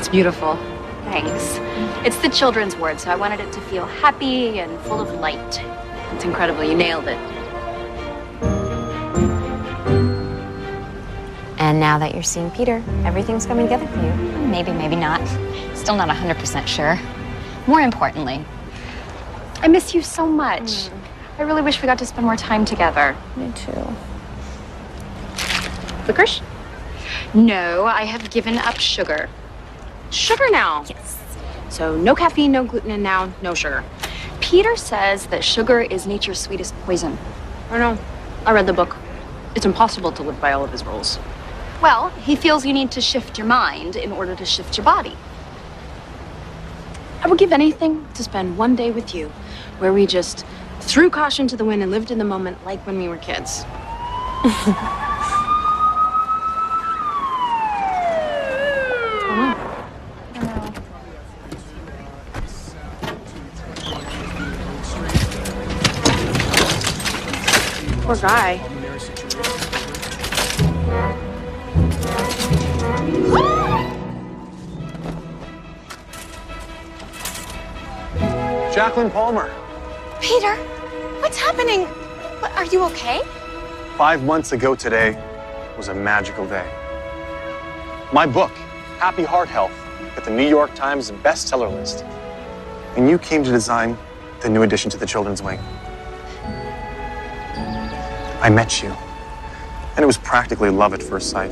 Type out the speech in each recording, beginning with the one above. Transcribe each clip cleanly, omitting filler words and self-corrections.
It's beautiful. Thanks. It's the children's ward, so I wanted it to feel happy and full of light. It's incredible. You nailed it. And now that you're seeing Peter, everything's coming together for you. Maybe, maybe not. Still not 100% sure. More importantly, I miss you so much. I really wish we got to spend more time together. Me too. Licorice? No, I have given up sugar. Sugar now? yes. So no caffeine, no gluten, and now no sugar. Peter says that sugar is nature's sweetest poison. I know. I read the book. It's impossible to live by all of his rules. Well, he feels you need to shift your mind in order to shift your body. I would give anything to spend one day with you, where we just threw caution to the wind and lived in the moment like when we were kids. Poor guy. Jacqueline Palmer. Peter, what's happening? Are you okay? 5 months ago today was a magical day. My book, Happy Heart Health, hit the New York Times bestseller list. And you came to design the new addition to the children's wing. I met you, and it was practically love at first sight.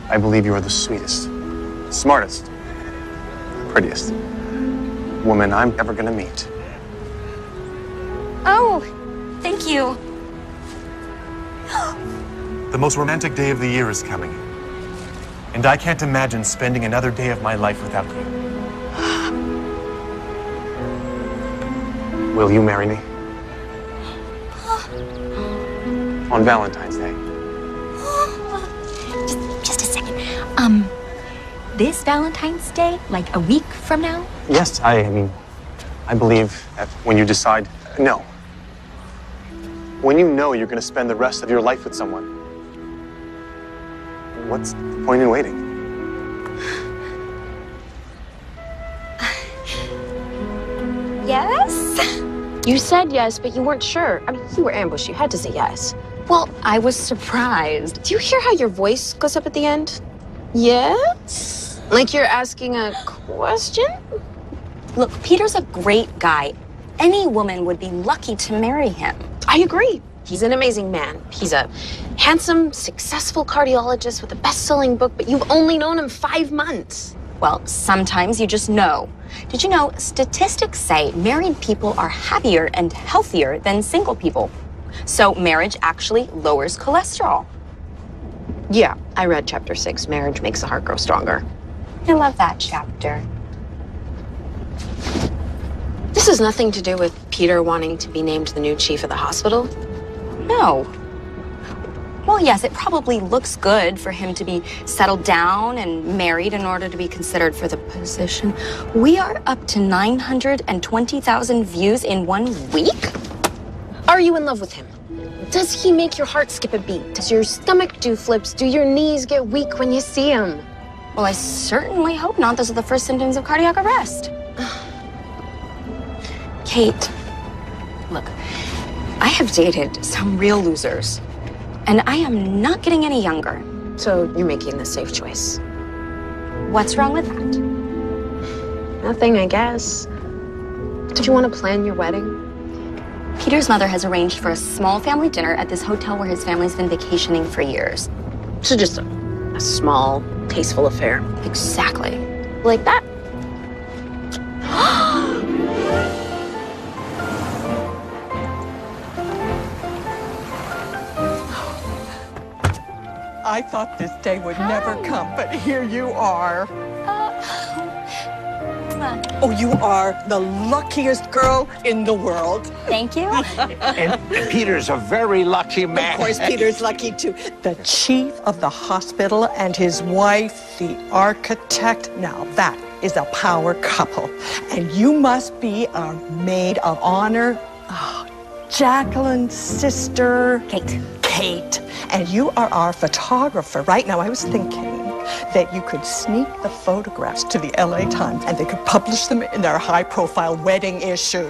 I believe you are the sweetest, smartest, prettiest woman I'm ever gonna meet. Oh, thank you. The most romantic day of the year is coming, and I can't imagine spending another day of my life without you. Will you marry me? On Valentine's Day. Just a second. This Valentine's Day, like a week from now? Yes, I believe that when you decide, no. When you know you're going to spend the rest of your life with someone, what's the point in waiting? Yes? You said yes, but you weren't sure. I mean, you were ambushed. You had to say yes. Well, I was surprised. Do you hear how your voice goes up at the end? Yes? Like you're asking a question? Look, Peter's a great guy. Any woman would be lucky to marry him. I agree. He's an amazing man. He's a handsome, successful cardiologist with a best-selling book, but you've only known him 5 months. Well, sometimes you just know. Did you know statistics say married people are happier and healthier than single people? So marriage actually lowers cholesterol. Yeah, I read chapter 6, Marriage Makes the Heart Grow Stronger. I love that chapter. This has nothing to do with Peter wanting to be named the new chief of the hospital. No. Well, yes, it probably looks good for him to be settled down and married in order to be considered for the position. We are up to 920,000 views in 1 week? Are you in love with him? Does he make your heart skip a beat? Does your stomach do flips? Do your knees get weak when you see him? Well, I certainly hope not. Those are the first symptoms of cardiac arrest. Kate, look, I have dated some real losers, and I am not getting any younger. So you're making the safe choice. What's wrong with that? Nothing, I guess. Did you want to plan your wedding? Peter's mother has arranged for a small family dinner at this hotel where his family's been vacationing for years. So just a small, tasteful affair. Exactly. Like that. I thought this day would never come, but here you are. Oh, you are the luckiest girl in the world. Thank you. And Peter's a very lucky man. Of course, Peter's lucky too. The chief of the hospital and his wife, the architect. Now that is a power couple. And you must be our maid of honor. Oh, Jacqueline's sister. Kate. Kate. And you are our photographer. Right now, I was thinking that you could sneak the photographs to the LA Times and they could publish them in their high-profile wedding issue.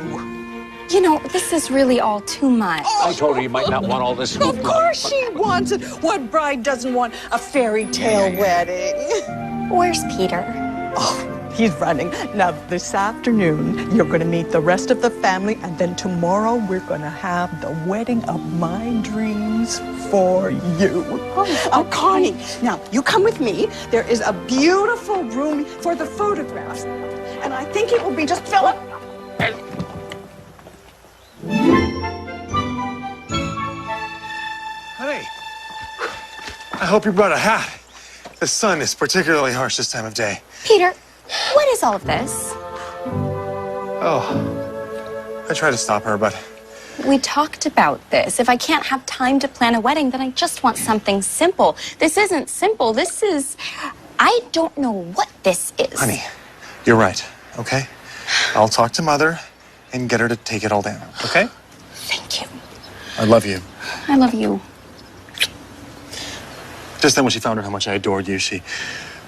You know, this is really all too much. I told her you might not want all this Of hoopla. course she wants it. What bride doesn't want a fairy tale wedding? Where's Peter? Oh, he's running. Now, this afternoon, you're going to meet the rest of the family, and then tomorrow we're going to have the wedding of my dreams for you. Oh, Connie, now, you come with me. There is a beautiful room for the photographs, and I think it will be just Philip. Honey, I hope you brought a hat. The sun is particularly harsh this time of day. Peter, what is all of this? Oh, I tried to stop her, but We talked about this. If I can't have time to plan a wedding, then I just want something simple. This isn't simple. This is... I don't know what this is. honey, you're right, okay? I'll talk to Mother and get her to take it all down, okay? Thank you. I love you. I love you. Just then when she found out how much I adored you, she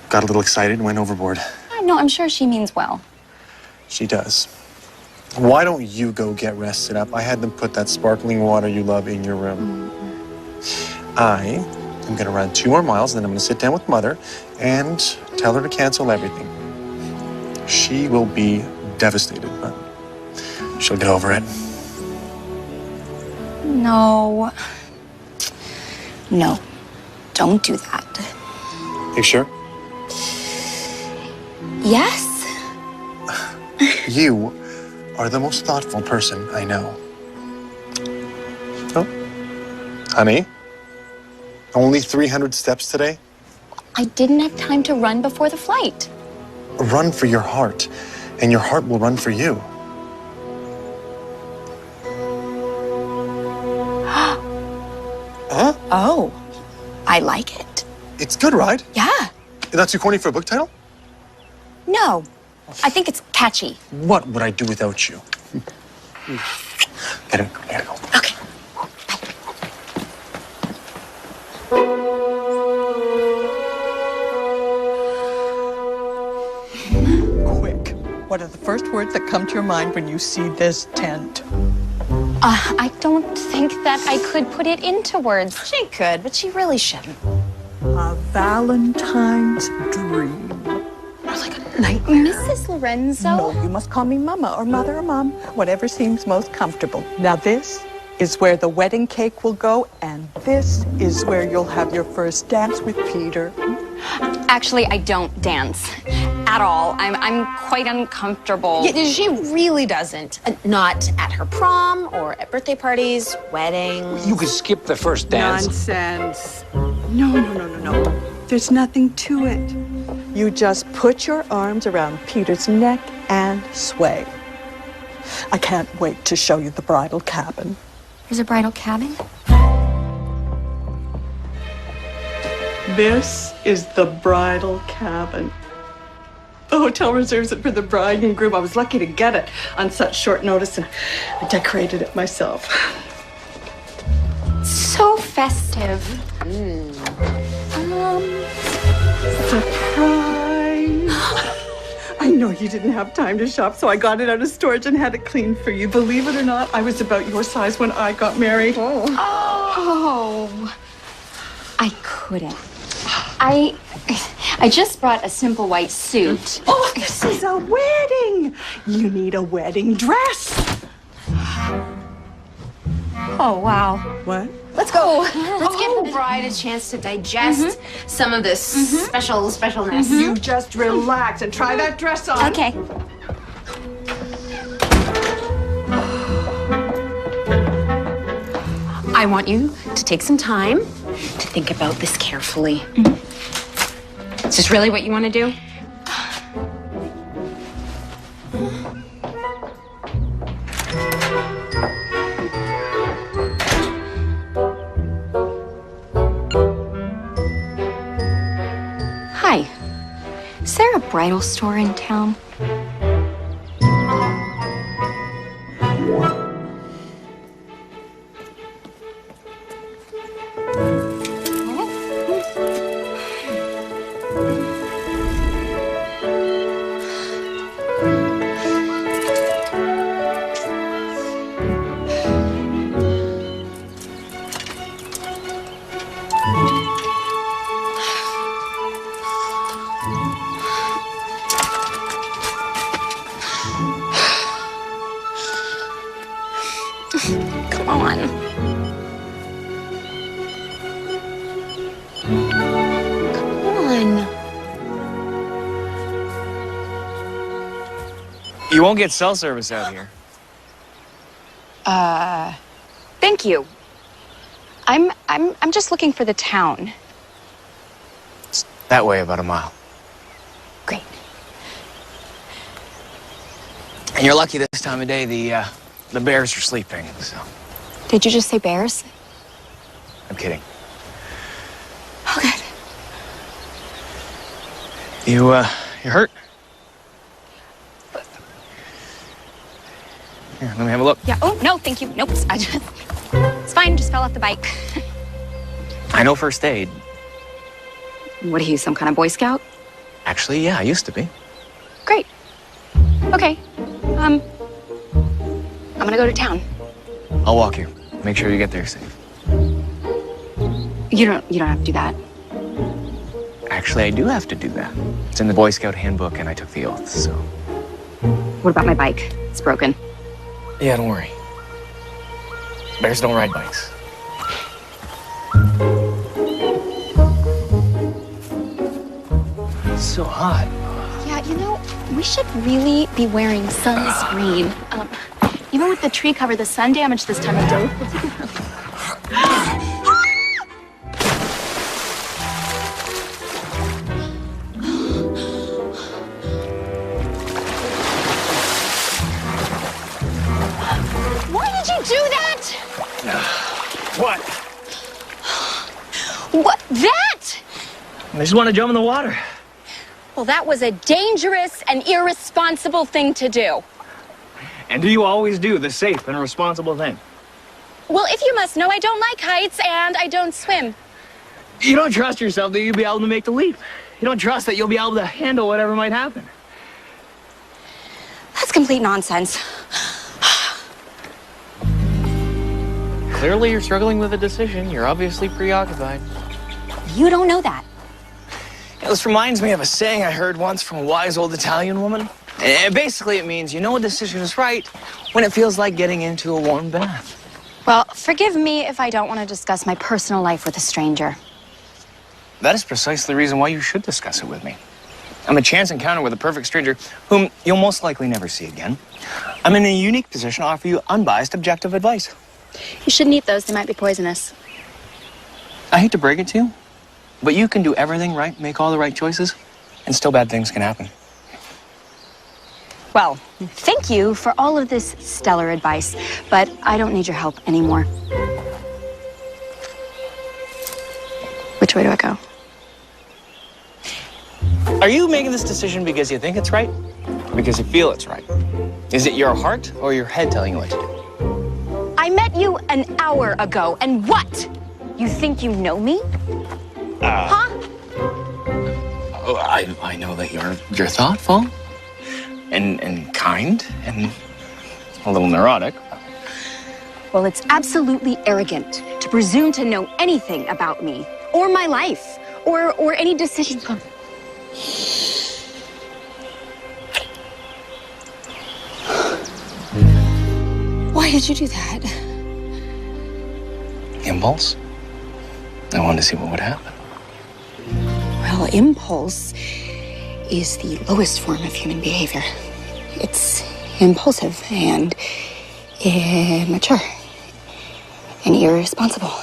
got a little excited and went overboard. No, I'm sure she means well. She does. Why don't you go get rested up? I had them put that sparkling water you love in your room. I am gonna run 2 more miles, and then I'm gonna sit down with Mother and tell her to cancel everything. She will be devastated, but she'll get over it. No. No. Don't do that. You sure? Yes? You are the most thoughtful person I know. Oh, honey, only 300 steps today? I didn't have time to run before the flight. Run for your heart, and your heart will run for you. Huh? Oh, I like it. It's good, right? Yeah. Not too corny for a book title? No, I think it's catchy. What would I do without you? Gotta go. Okay. Quick, what are the first words that come to your mind when you see this tent? I don't think that I could put it into words. She could, but she really shouldn't. A Valentine's dream. Or like a nightmare. Mrs. Lorenzo? No, you must call me Mama or Mother or Mom, whatever seems most comfortable. Now this is where the wedding cake will go, and this is where you'll have your first dance with Peter. Actually, I don't dance at all. I'm quite uncomfortable. Yeah, she really doesn't. Not at her prom or at birthday parties, weddings. You could skip the first dance. Nonsense. No. There's nothing to it. You just put your arms around Peter's neck and sway. I can't wait to show you the bridal cabin. There's a bridal cabin? This is the bridal cabin. The hotel reserves it for the bride and groom. I was lucky to get it on such short notice, and I decorated it myself. So festive. Surprise! I know you didn't have time to shop, so I got it out of storage and had it cleaned for you. Believe it or not, I was about your size when I got married. Oh. I couldn't. I just brought a simple white suit. Oh, this is a wedding! You need a wedding dress. Oh, wow. What? Let's go. Let's give the bride a chance to digest some of this specialness. You just relax and try that dress on. Okay. I want you to take some time to think about this carefully. Is this really what you want to do? Hi. Is there a bridal store in town? won't get cell service out here. Thank you. I'm just looking for the town. It's that way about a mile. Great. And you're lucky this time of day the bears are sleeping, so. Did you just say bears? I'm kidding. Oh, good. You hurt? Here, let me have a look. Yeah. Oh, no, thank you. Nope. It's fine. Just fell off the bike. I know first aid. What are you, some kind of Boy Scout? Actually, yeah, I used to be. Great. Okay. I'm gonna go to town. I'll walk you. Make sure you get there safe. You don't have to do that. Actually, I do have to do that. It's in the Boy Scout handbook, and I took the oath, so. What about my bike? It's broken. Yeah, don't worry. Bears don't ride bikes. It's so hot. Yeah, you know, we should really be wearing sunscreen. Even with the tree cover, the sun damage this time of day. Why did you do that? What? What? That? I just want to jump in the water. Well, that was a dangerous and irresponsible thing to do. And do you always do the safe and responsible thing? Well, if you must know, I don't like heights and I don't swim. You don't trust yourself that you'll be able to make the leap. You don't trust that you'll be able to handle whatever might happen. That's complete nonsense. Clearly, you're struggling with a decision. You're obviously preoccupied. You don't know that. This reminds me of a saying I heard once from a wise old Italian woman. And basically, it means you know a decision is right when it feels like getting into a warm bath. Well, forgive me if I don't want to discuss my personal life with a stranger. That is precisely the reason why you should discuss it with me. I'm a chance encounter with a perfect stranger whom you'll most likely never see again. I'm in a unique position to offer you unbiased, objective advice. You shouldn't eat those. They might be poisonous. I hate to break it to you, but you can do everything right, make all the right choices, and still bad things can happen. Well, thank you for all of this stellar advice, but I don't need your help anymore. Which way do I go? Are you making this decision because you think it's right, or because you feel it's right? Is it your heart or your head telling you what to do? I met you an hour ago, and what? You think you know me? Huh? Oh, I know that you're thoughtful and kind and a little neurotic. Well, it's absolutely arrogant to presume to know anything about me or my life or any decisions. Why did you do that? Impulse. I wanted to see what would happen. Well, impulse is the lowest form of human behavior. It's impulsive and immature and irresponsible.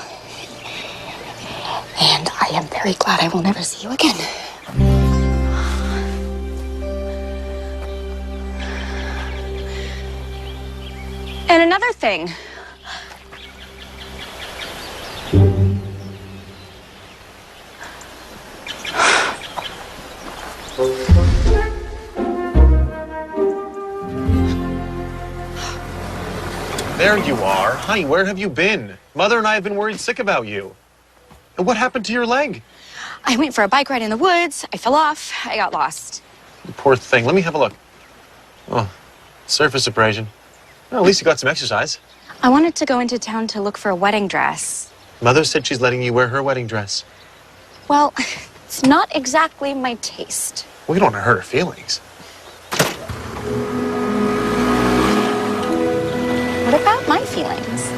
And I am very glad I will never see you again. And another thing. There you are. Honey, where have you been? Mother and I have been worried sick about you. And what happened to your leg? I went for a bike ride in the woods. I fell off. I got lost. You poor thing. Let me have a look. Oh, surface abrasion. Well, at least you got some exercise. I wanted to go into town to look for a wedding dress. Mother said she's letting you wear her wedding dress. Well, it's not exactly my taste. We don't want to hurt her feelings. What about my feelings?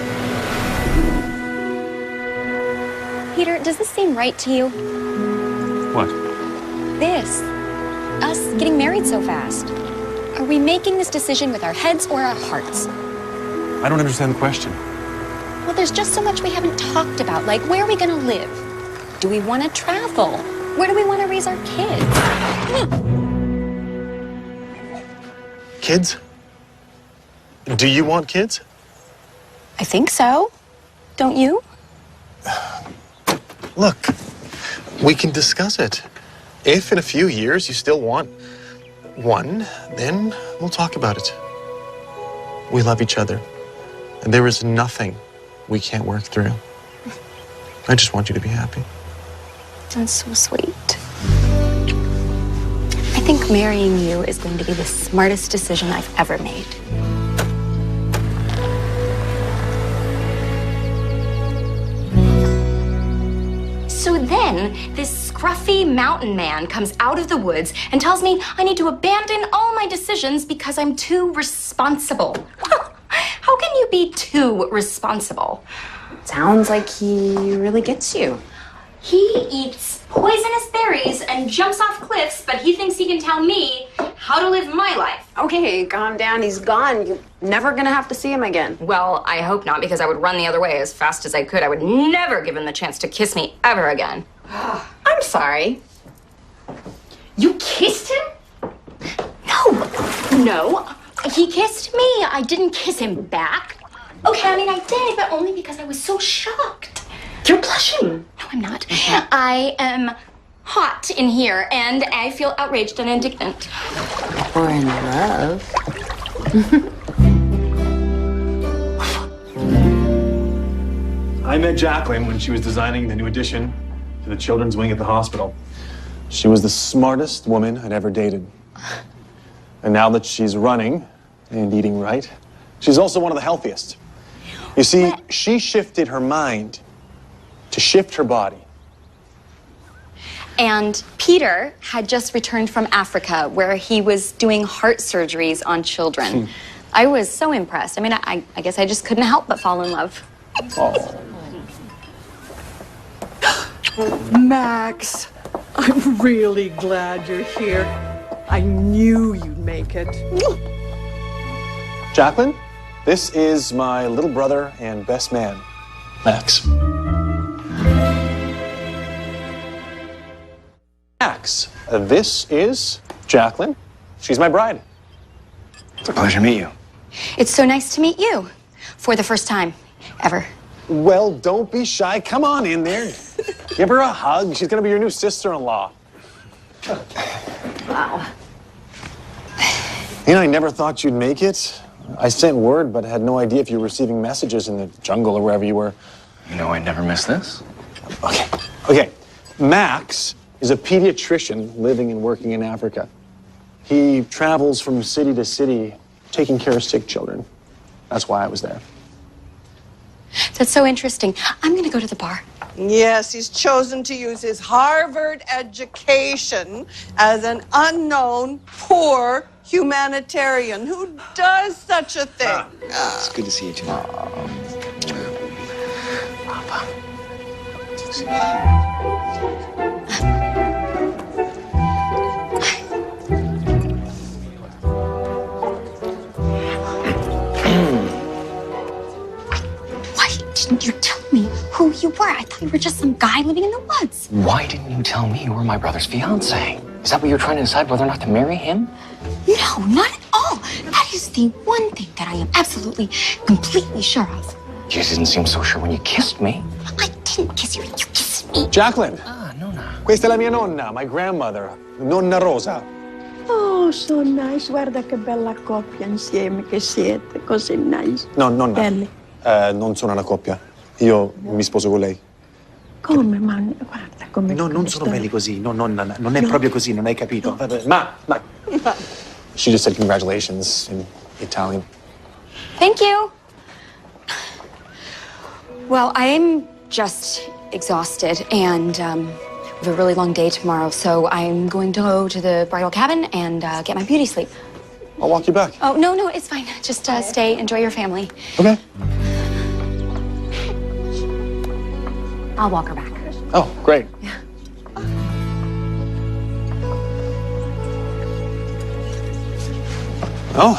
Peter, does this seem right to you? What? This. Us getting married so fast. Are Are we making this decision with our heads or our hearts? I don't understand the question. Well, there's just so much we haven't talked about, like where are we gonna live? Do we want to travel? Where do we want to raise our kids? Kids? Do you want kids? I think so. Don't you? Look, we can discuss it. If in a few years you still want one, then we'll talk about it. We love each other, and there is nothing we can't work through. I just want you to be happy. That's so sweet. I think marrying you is going to be the smartest decision I've ever made. So then, this scruffy mountain man comes out of the woods and tells me I need to abandon all my decisions because I'm too responsible. How can you be too responsible? Sounds like he really gets you. He eats poisonous berries and jumps off cliffs, but he thinks he can tell me how to live my life. Okay, calm down. He's gone. You're never gonna have to see him again. Well, I hope not, because I would run the other way as fast as I could. I would never give him the chance to kiss me ever again. I'm sorry. You kissed him? No, he kissed me. I didn't kiss him back. Okay, I mean, I did, but only because I was so shocked. You're blushing. No, I'm not. I am hot in here, and I feel outraged and indignant. We're in love. I met Jacqueline when she was designing the new addition to the children's wing at the hospital. She was the smartest woman I'd ever dated. And now that she's running and eating right, she's also one of the healthiest. You see, she shifted her mind to shift her body. And Peter had just returned from Africa, where he was doing heart surgeries on children. I was so impressed. I mean, I guess I just couldn't help but fall in love. Oh. Max, I'm really glad you're here. I knew you'd make it. Jacqueline, this is my little brother and best man, Max. Max, this is Jacqueline. She's my bride. It's a pleasure to meet you. It's so nice to meet you for the first time ever. Well, don't be shy. Come on in there. Give her a hug. She's going to be your new sister-in-law. Wow. You know, I never thought you'd make it. I sent word, but had no idea if you were receiving messages in the jungle or wherever you were. You know I'd never miss this. Okay. Max is a pediatrician living and working in Africa. He travels from city to city taking care of sick children. That's why I was there. That's so interesting. I'm going to go to the bar. Yes, he's chosen to use his Harvard education as an unknown, poor humanitarian. Who does such a thing? It's good to see you too. Papa. Why didn't you tell me who you were? I thought you were just some guy living in the woods. Why didn't you tell me you were my brother's fiance? Is that what you're trying to decide, whether or not to marry him? No, not at all. That is the one thing that I am absolutely, completely sure of. You didn't seem so sure when you kissed me. I didn't kiss you. You kissed me. Jacqueline. Nonna. Questa è la mia nonna, my grandmother, Nonna Rosa. Oh, so nice. Guarda che bella coppia insieme che siete. Così nice. No, nonna. Belli. Non sono una coppia. Io mi sposo con lei. Come, ma guarda come... No, non sono belli così. No, nonna, non è proprio così, non hai capito. Ma. She just said congratulations in Italian. Thank you. Well, I'm just exhausted, and we have a really long day tomorrow, so I'm going to go to the bridal cabin and get my beauty sleep. I'll walk you back. Oh, no, it's fine. Just stay, enjoy your family. Okay. I'll walk her back. Oh, great. Oh.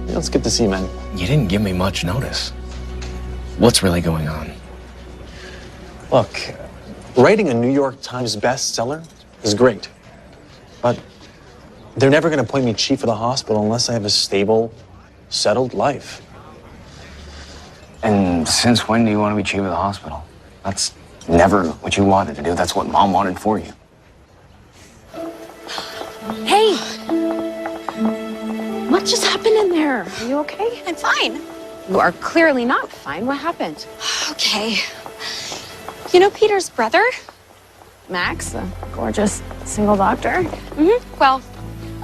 Yeah, it's good to see you, man. You didn't give me much notice. What's really going on? Look, writing a New York Times bestseller is great. But they're never going to appoint me chief of the hospital unless I have a stable, settled life. And since when do you want to be chief of the hospital? That's never what you wanted to do. That's what Mom wanted for you. Hey! What just happened in there? Are you okay? I'm fine. You are clearly not fine. What happened? Okay. You know Peter's brother? Max, the gorgeous single doctor. Mm-hmm. Well,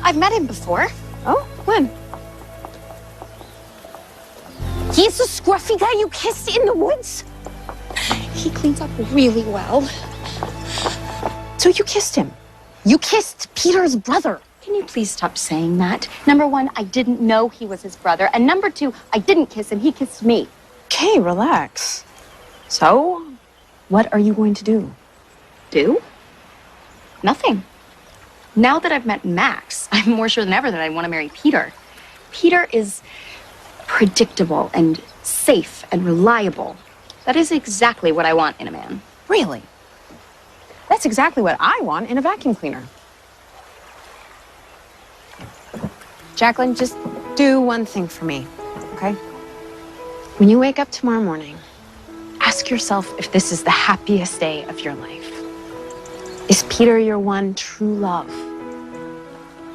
I've met him before. Oh, when? He's the scruffy guy you kissed in the woods? He cleans up really well. So you kissed him? You kissed Peter's brother? Can you please stop saying that? Number one, I didn't know he was his brother. And number two, I didn't kiss him. He kissed me. Okay, relax. So, what are you going to do? Do? Nothing. Now that I've met Max, I'm more sure than ever that I want to marry Peter. Peter is predictable and safe and reliable. That is exactly what I want in a man. Really? That's exactly what I want in a vacuum cleaner. Jacqueline, just do one thing for me, okay? When you wake up tomorrow morning, ask yourself if this is the happiest day of your life. Is Peter your one true love?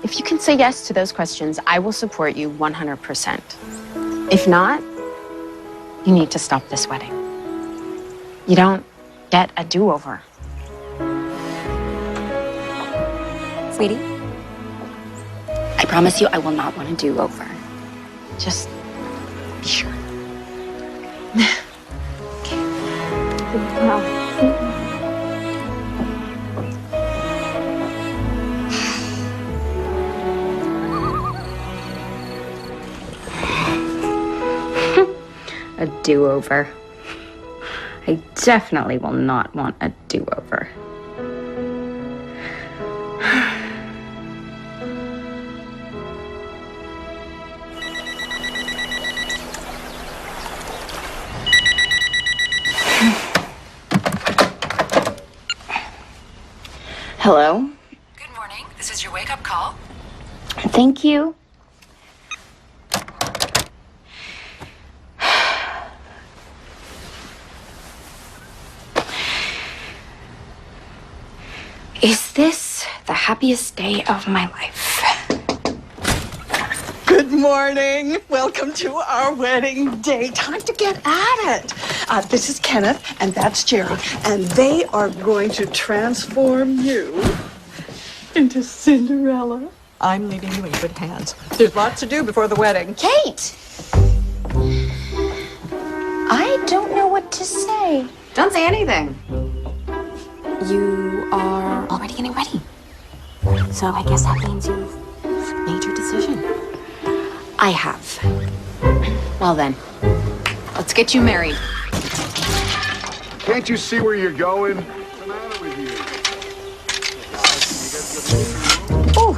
If you can say yes to those questions, I will support you 100%. If not, you need to stop this wedding. You don't get a do-over. Sweetie, I promise you I will not want to do over. Just be sure. Okay. Wow. A do-over. I definitely will not want a do-over. Hello? Good morning. This is your wake-up call. Thank you. Is this the happiest day of my life? Good morning. Welcome to our wedding day. Time to get at it. This is Kenneth, and that's Jerry, and they are going to transform you into Cinderella. I'm leaving you in good hands. There's lots to do before the wedding. Kate! I don't know what to say. Don't say anything. You are already getting ready. So I guess that means you've made your decision. I have. Well then, let's get you married. Can't you see where you're going? What's the matter with you? Oh,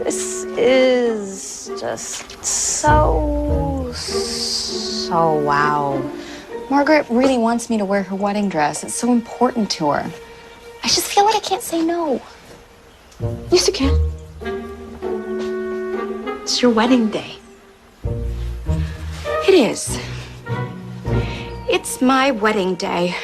this is just so wow. Margaret really wants me to wear her wedding dress. It's so important to her. I just feel like I can't say no. Yes, you can. It's your wedding day. It is. It's my wedding day.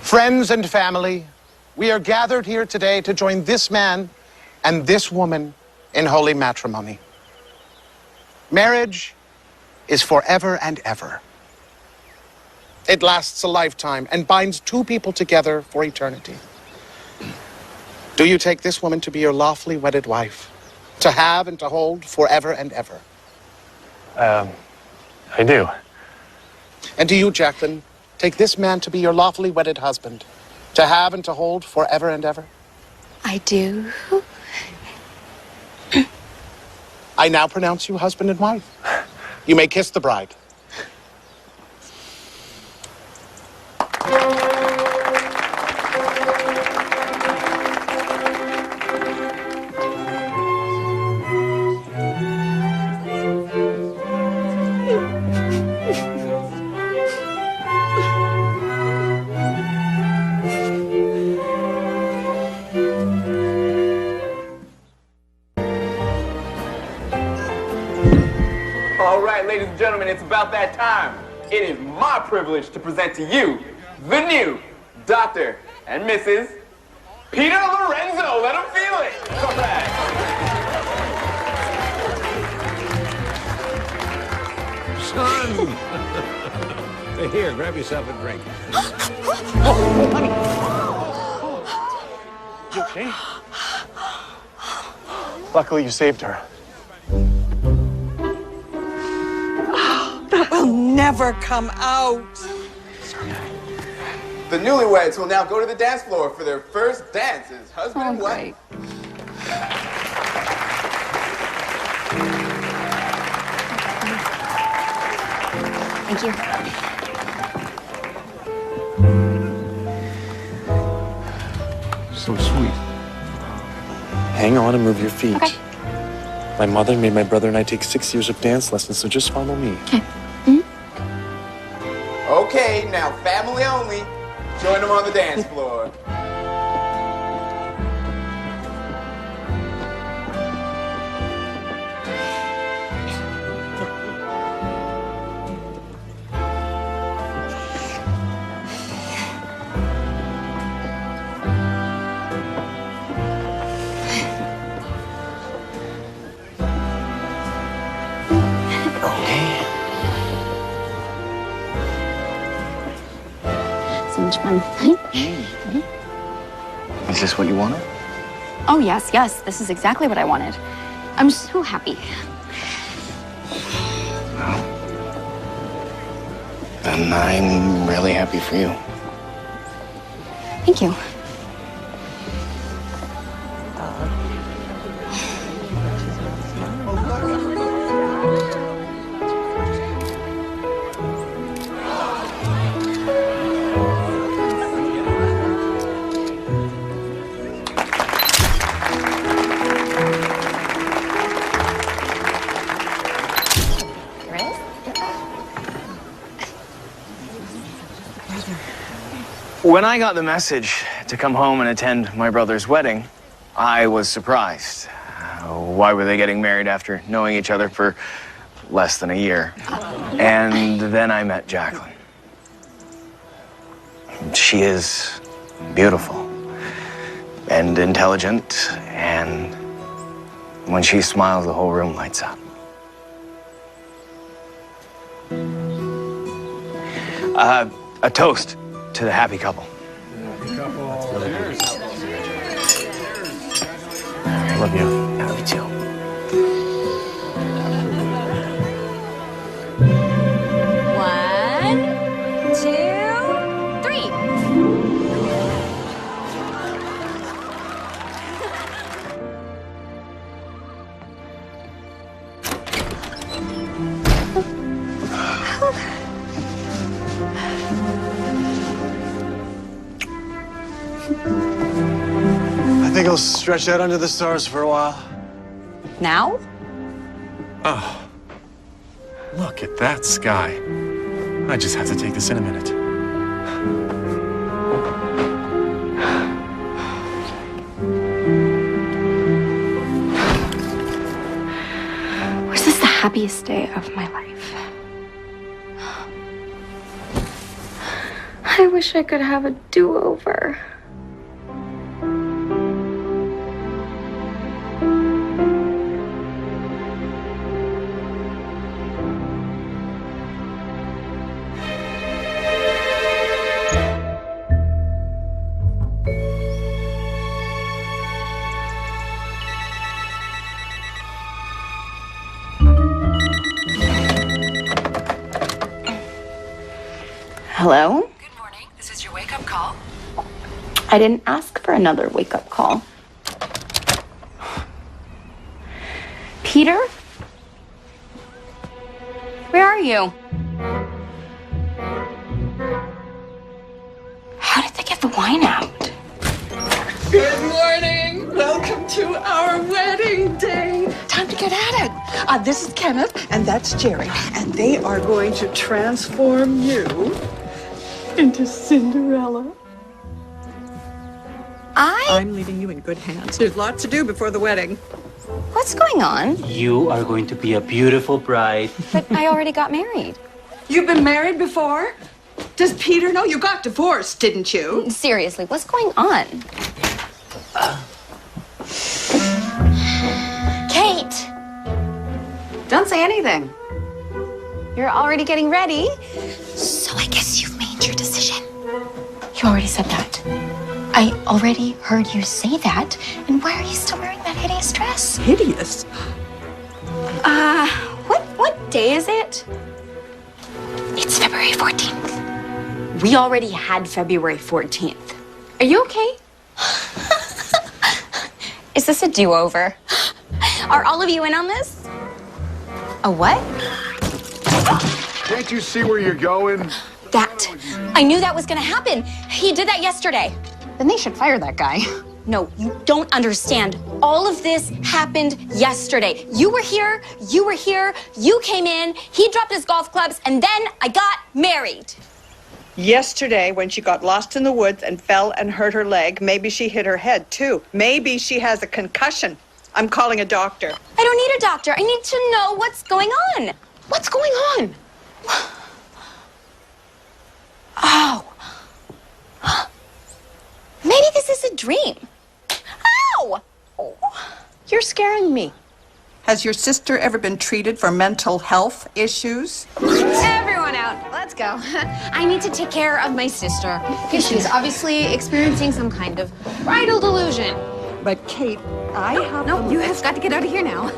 Friends and family, we are gathered here today to join this man and this woman in holy matrimony. Marriage is forever and ever. It lasts a lifetime and binds two people together for eternity. Do you take this woman to be your lawfully wedded wife, to have and to hold forever and ever? I do. And do you, Jacqueline, take this man to be your lawfully wedded husband, to have and to hold forever and ever? I do. I now pronounce you husband and wife. You may kiss the bride. All right, ladies and gentlemen, it's about that time. It is my privilege to present to you the new Dr. and Mrs. Peter Lorenzo. Let them feel it. Come back. Son! Hey, here, grab yourself a drink. Honey. You okay? Luckily, you saved her. That will never come out. The newlyweds will now go to the dance floor for their first dance as husband and wife. Thank you. So sweet. Hang on and move your feet. Okay. My mother made my brother and I take 6 years of dance lessons, so just follow me. Okay. Okay, now family only. Join them on the dance floor. So much fun. Is this what you wanted? Oh, yes, yes. This is exactly what I wanted. I'm so happy. Well, then I'm really happy for you. Thank you. When I got the message to come home and attend my brother's wedding, I was surprised. Why were they getting married after knowing each other for less than a year? And then I met Jacqueline. She is beautiful and intelligent, and when she smiles, the whole room lights up. A toast to the happy couple. I love you. I love you too. One, two, three. I think I'll stretch out under the stars for a while. Now? Oh, look at that sky. I just have to take this in a minute. Was this the happiest day of my life? I wish I could have a do-over. Hello? Good morning. This is your wake-up call. I didn't ask for another wake-up call. Peter? Where are you? How did they get the wine out? Good morning. Welcome to our wedding day. Time to get at it. This is Kenneth, and that's Jerry, and they are going to transform you into Cinderella. I'm leaving you in good hands. There's lots to do before the wedding. What's going on? You are going to be a beautiful bride. But I already got married. You've been married before? Does Peter know? You got divorced, didn't you? Seriously, what's going on? Kate! Don't say anything. You're already getting ready. So I guess you've made your decision. You already said that. I already heard you say that. And why are you still wearing that hideous dress? Hideous? What day is it? It's February 14th. We already had February 14th. Are you okay? Is this a do-over? Are all of you in on this? A what? Can't you see where you're going? That. I knew that was gonna happen. He did that yesterday. Then they should fire that guy. No, you don't understand. All of this happened yesterday. You were here, you came in, he dropped his golf clubs, and then I got married. Yesterday, when she got lost in the woods and fell and hurt her leg, maybe she hit her head, too. Maybe she has a concussion. I'm calling a doctor. I don't need a doctor. I need to know what's going on. What's going on? Oh. Maybe this is a dream. Ow! Oh. You're scaring me. Has your sister ever been treated for mental health issues? Everyone out. Let's go. I need to take care of my sister because she's obviously experiencing some kind of bridal delusion. But Kate, I have... No, you have got to get out of here now.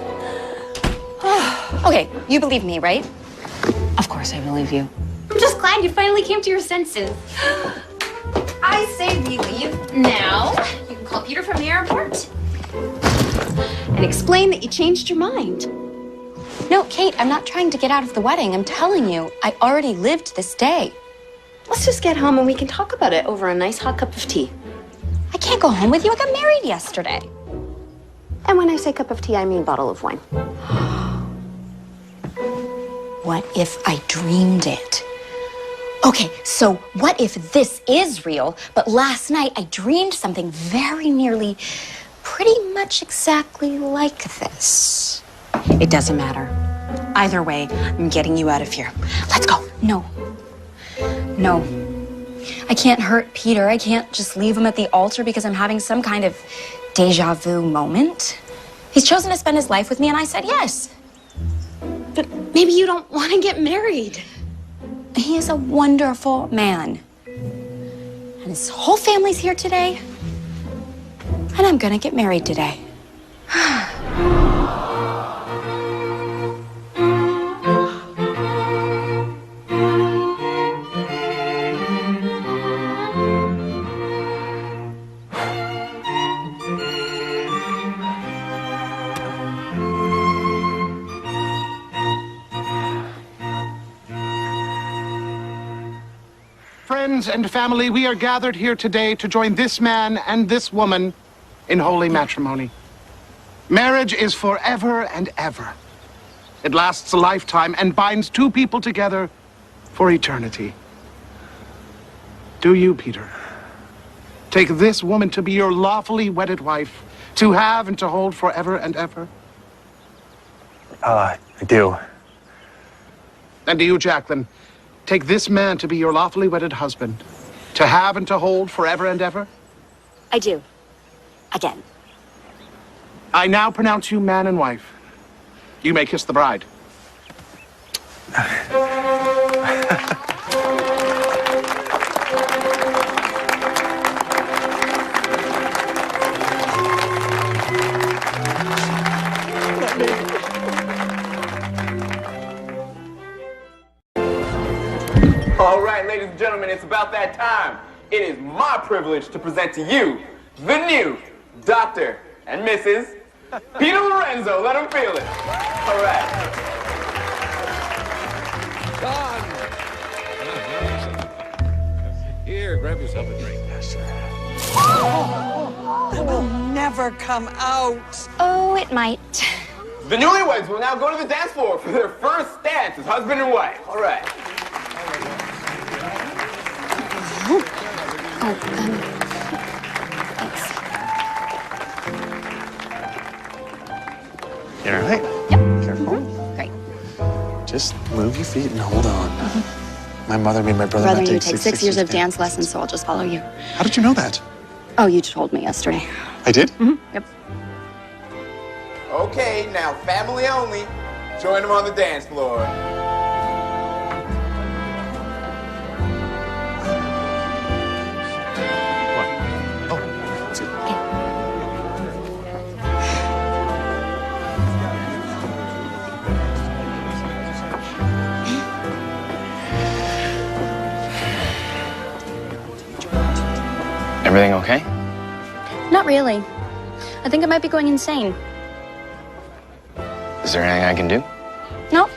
Okay, you believe me, right? Of course I believe you. I'm just glad you finally came to your senses. I say we leave now. You can call Peter from the airport And explain that you changed your mind. No, Kate, I'm not trying to get out of the wedding. I'm telling you, I already lived this day. Let's just get home and we can talk about it over a nice hot cup of tea. I can't go home with you. I got married yesterday. And when I say cup of tea, I mean bottle of wine. What if I dreamed it? Okay, so what if this is real, but last night I dreamed something very nearly, pretty much exactly like this? It doesn't matter. Either way, I'm getting you out of here. Let's go. No. No. I can't hurt Peter. I can't just leave him at the altar because I'm having some kind of deja vu moment. He's chosen to spend his life with me, and I said yes. But maybe you don't want to get married. He is a wonderful man. And his whole family's here today. And I'm gonna get married today. Friends and family, we are gathered here today to join this man and this woman in holy matrimony. Marriage is forever and ever. It lasts a lifetime and binds two people together for eternity. Do you, Peter, take this woman to be your lawfully wedded wife, to have and to hold forever and ever? I do. And do you, Jacqueline, take this man to be your lawfully wedded husband, To have and to hold forever and ever? I do. Again. I now pronounce you man and wife. You may kiss the bride. All right, ladies and gentlemen, it's about that time. It is my privilege to present to you the new Dr. and Mrs. Peter Lorenzo. Let them feel it. All right. Here, grab yourself a drink. That will never come out. Oh, it might. The newlyweds will now go to the dance floor for their first dance as husband and wife. All right. You all right? Yep. Careful. Great. Just move your feet and hold on. My mother made my brother Rather not you take take 6 years of dance lessons, so I'll just follow you. How did you know that? Oh, you told me yesterday. I did? Yep. Okay, now family only. Join them on the dance floor. Everything okay? Not really. I think I might be going insane. Is there anything I can do? Nope.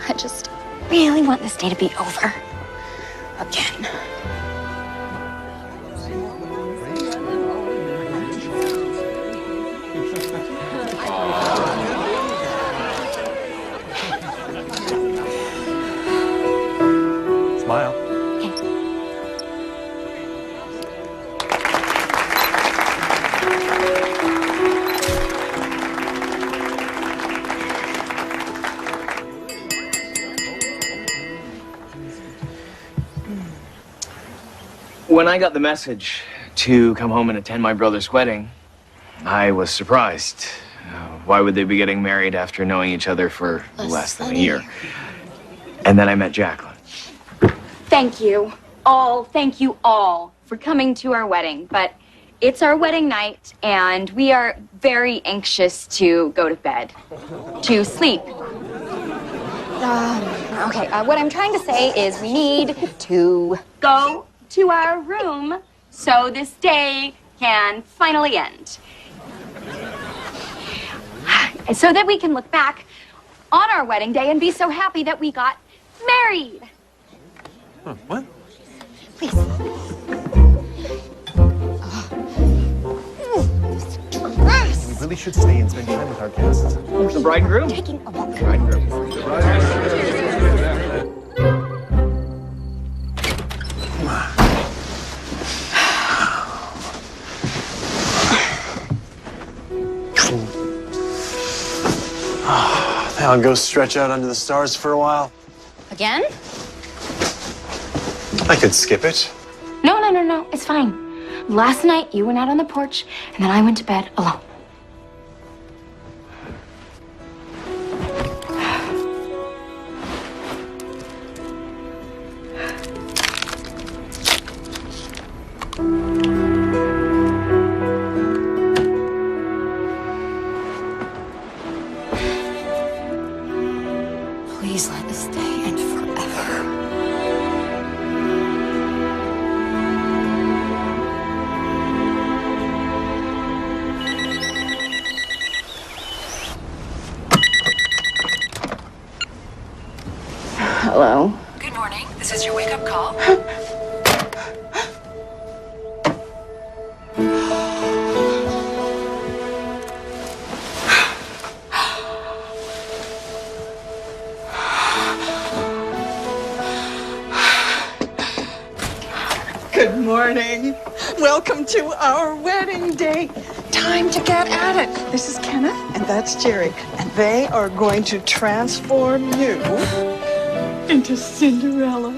I just really want this day to be over. Again. Smile. When I got the message to come home and attend my brother's wedding, I was surprised. Why would they be getting married after knowing each other for less than a year? And then I met Jacqueline. Thank you all for coming to our wedding. But it's our wedding night, and we are very anxious to go to bed, to sleep. Okay, what I'm trying to say is we need to go to our room so this day can finally end. So that we can look back on our wedding day and be so happy that we got married. Huh, what? Please. We really should stay and spend time with our guests. The bride and groom? Taking a walk. Bride and groom. I'll go stretch out under the stars for a while. Again? I could skip it. No. It's fine. Last night, you went out on the porch, and then I went to bed alone. Please let this day end forever. Hello. Good morning. This is your wake-up call. Good morning. Welcome to our wedding day. Time to get at it. This is Kenneth, and that's Jerry. And they are going to transform you into Cinderella.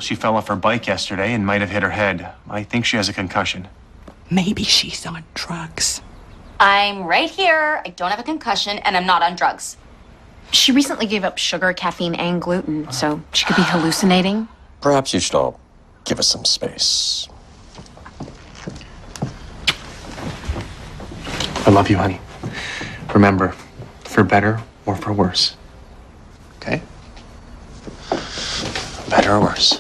She fell off her bike yesterday and might have hit her head. I think she has a concussion. Maybe she's on drugs. I'm right here. I don't have a concussion, and I'm not on drugs. She recently gave up sugar, caffeine, and gluten, so she could be hallucinating. Perhaps you should all give us some space. I love you, honey. Remember, for better or for worse. Okay? Better or worse.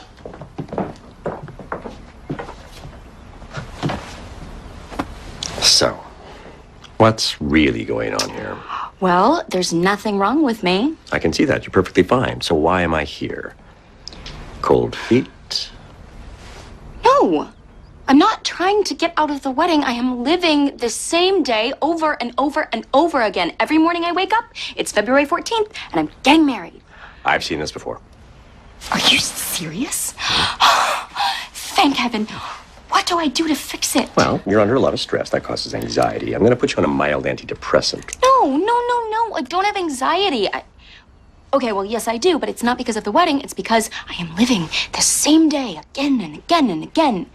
So, what's really going on here? Well, there's nothing wrong with me. I can see that. You're perfectly fine. So why am I here? Cold feet? No, I'm not trying to get out of the wedding. I am living the same day over and over and over again. Every morning I wake up, it's February 14th, and I'm getting married. I've seen this before. Are you serious? Thank heaven. What do I do to fix it? Well, you're under a lot of stress. That causes anxiety. I'm going to put you on a mild antidepressant. No. I don't have anxiety. Okay, well, yes, I do, but it's not because of the wedding. It's because I am living the same day again and again and again.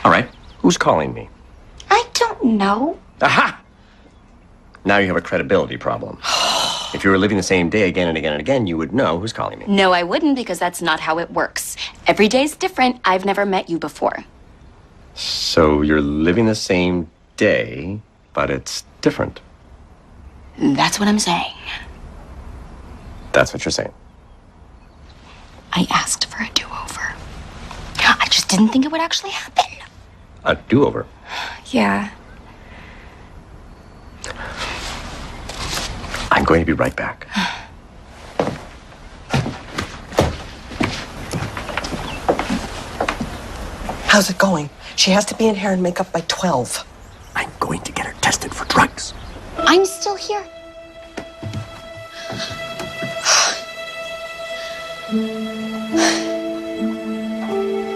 All right. Who's calling me? I don't know. Aha! Now you have a credibility problem. If you were living the same day again and again and again, you would know who's calling me. No, I wouldn't, because that's not how it works. Every day's different. I've never met you before. So you're living the same day, but it's different. That's what I'm saying. That's what you're saying. I asked for a do-over. I just didn't think it would actually happen. A do-over? Yeah. I'm going to be right back. How's it going? She has to be in hair and makeup by 12. I'm going to get her tested for drugs. I'm still here.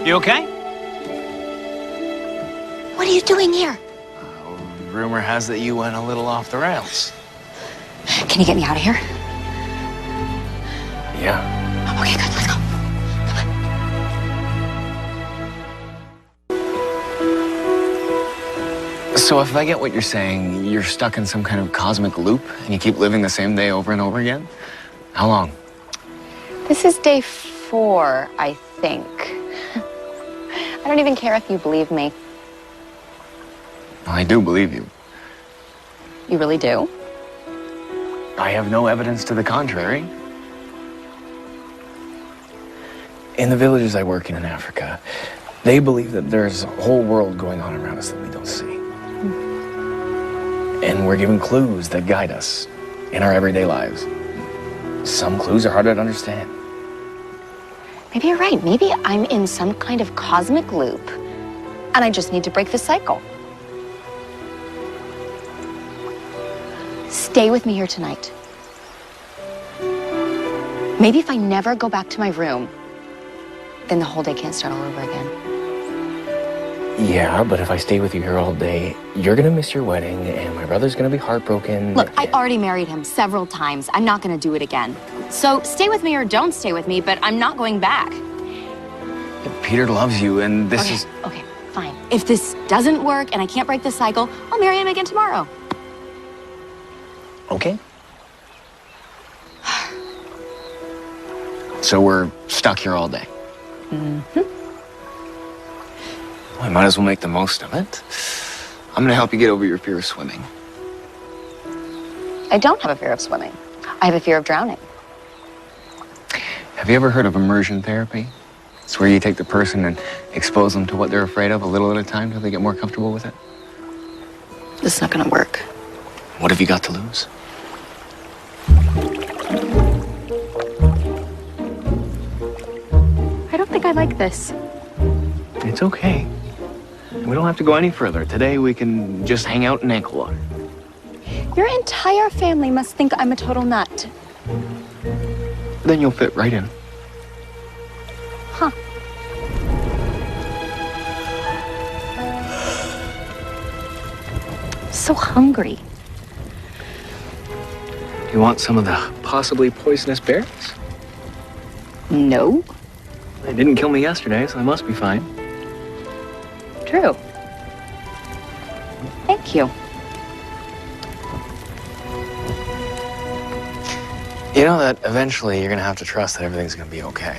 You okay? What are you doing here? Rumor has that you went a little off the rails. Can you get me out of here? Yeah. Okay, good. Let's go. So if I get what you're saying, you're stuck in some kind of cosmic loop and you keep living the same day over and over again? How long? This is day 4, I think. I don't even care if you believe me. I do believe you. You really do? I have no evidence to the contrary. In the villages I work in Africa, they believe that there's a whole world going on around us that we don't see. And we're given clues that guide us in our everyday lives. Some clues are harder to understand. Maybe you're right. Maybe I'm in some kind of cosmic loop, and I just need to break the cycle. Stay with me here tonight. Maybe if I never go back to my room, then the whole day can't start all over again. Yeah, but if I stay with you here all day, you're gonna miss your wedding, and my brother's gonna be heartbroken. Look, I already married him several times. I'm not gonna do it again. So stay with me or don't stay with me, but I'm not going back. Peter loves you, and this is... Okay, fine. If this doesn't work and I can't break the cycle, I'll marry him again tomorrow. Okay. So we're stuck here all day. Mm-hmm. Well, I might as well make the most of it. I'm gonna help you get over your fear of swimming. I don't have a fear of swimming. I have a fear of drowning. Have you ever heard of immersion therapy? It's where you take the person and expose them to what they're afraid of a little at a time till they get more comfortable with it. This is not gonna work. What have you got to lose? I don't think I like this. It's okay. We don't have to go any further. Today we can just hang out in ankle water. Your entire family must think I'm a total nut. Then you'll fit right in. Huh. So hungry. You want some of the possibly poisonous berries? No. They didn't kill me yesterday, so I must be fine. True. Thank you. You know that eventually you're gonna have to trust that everything's gonna be okay.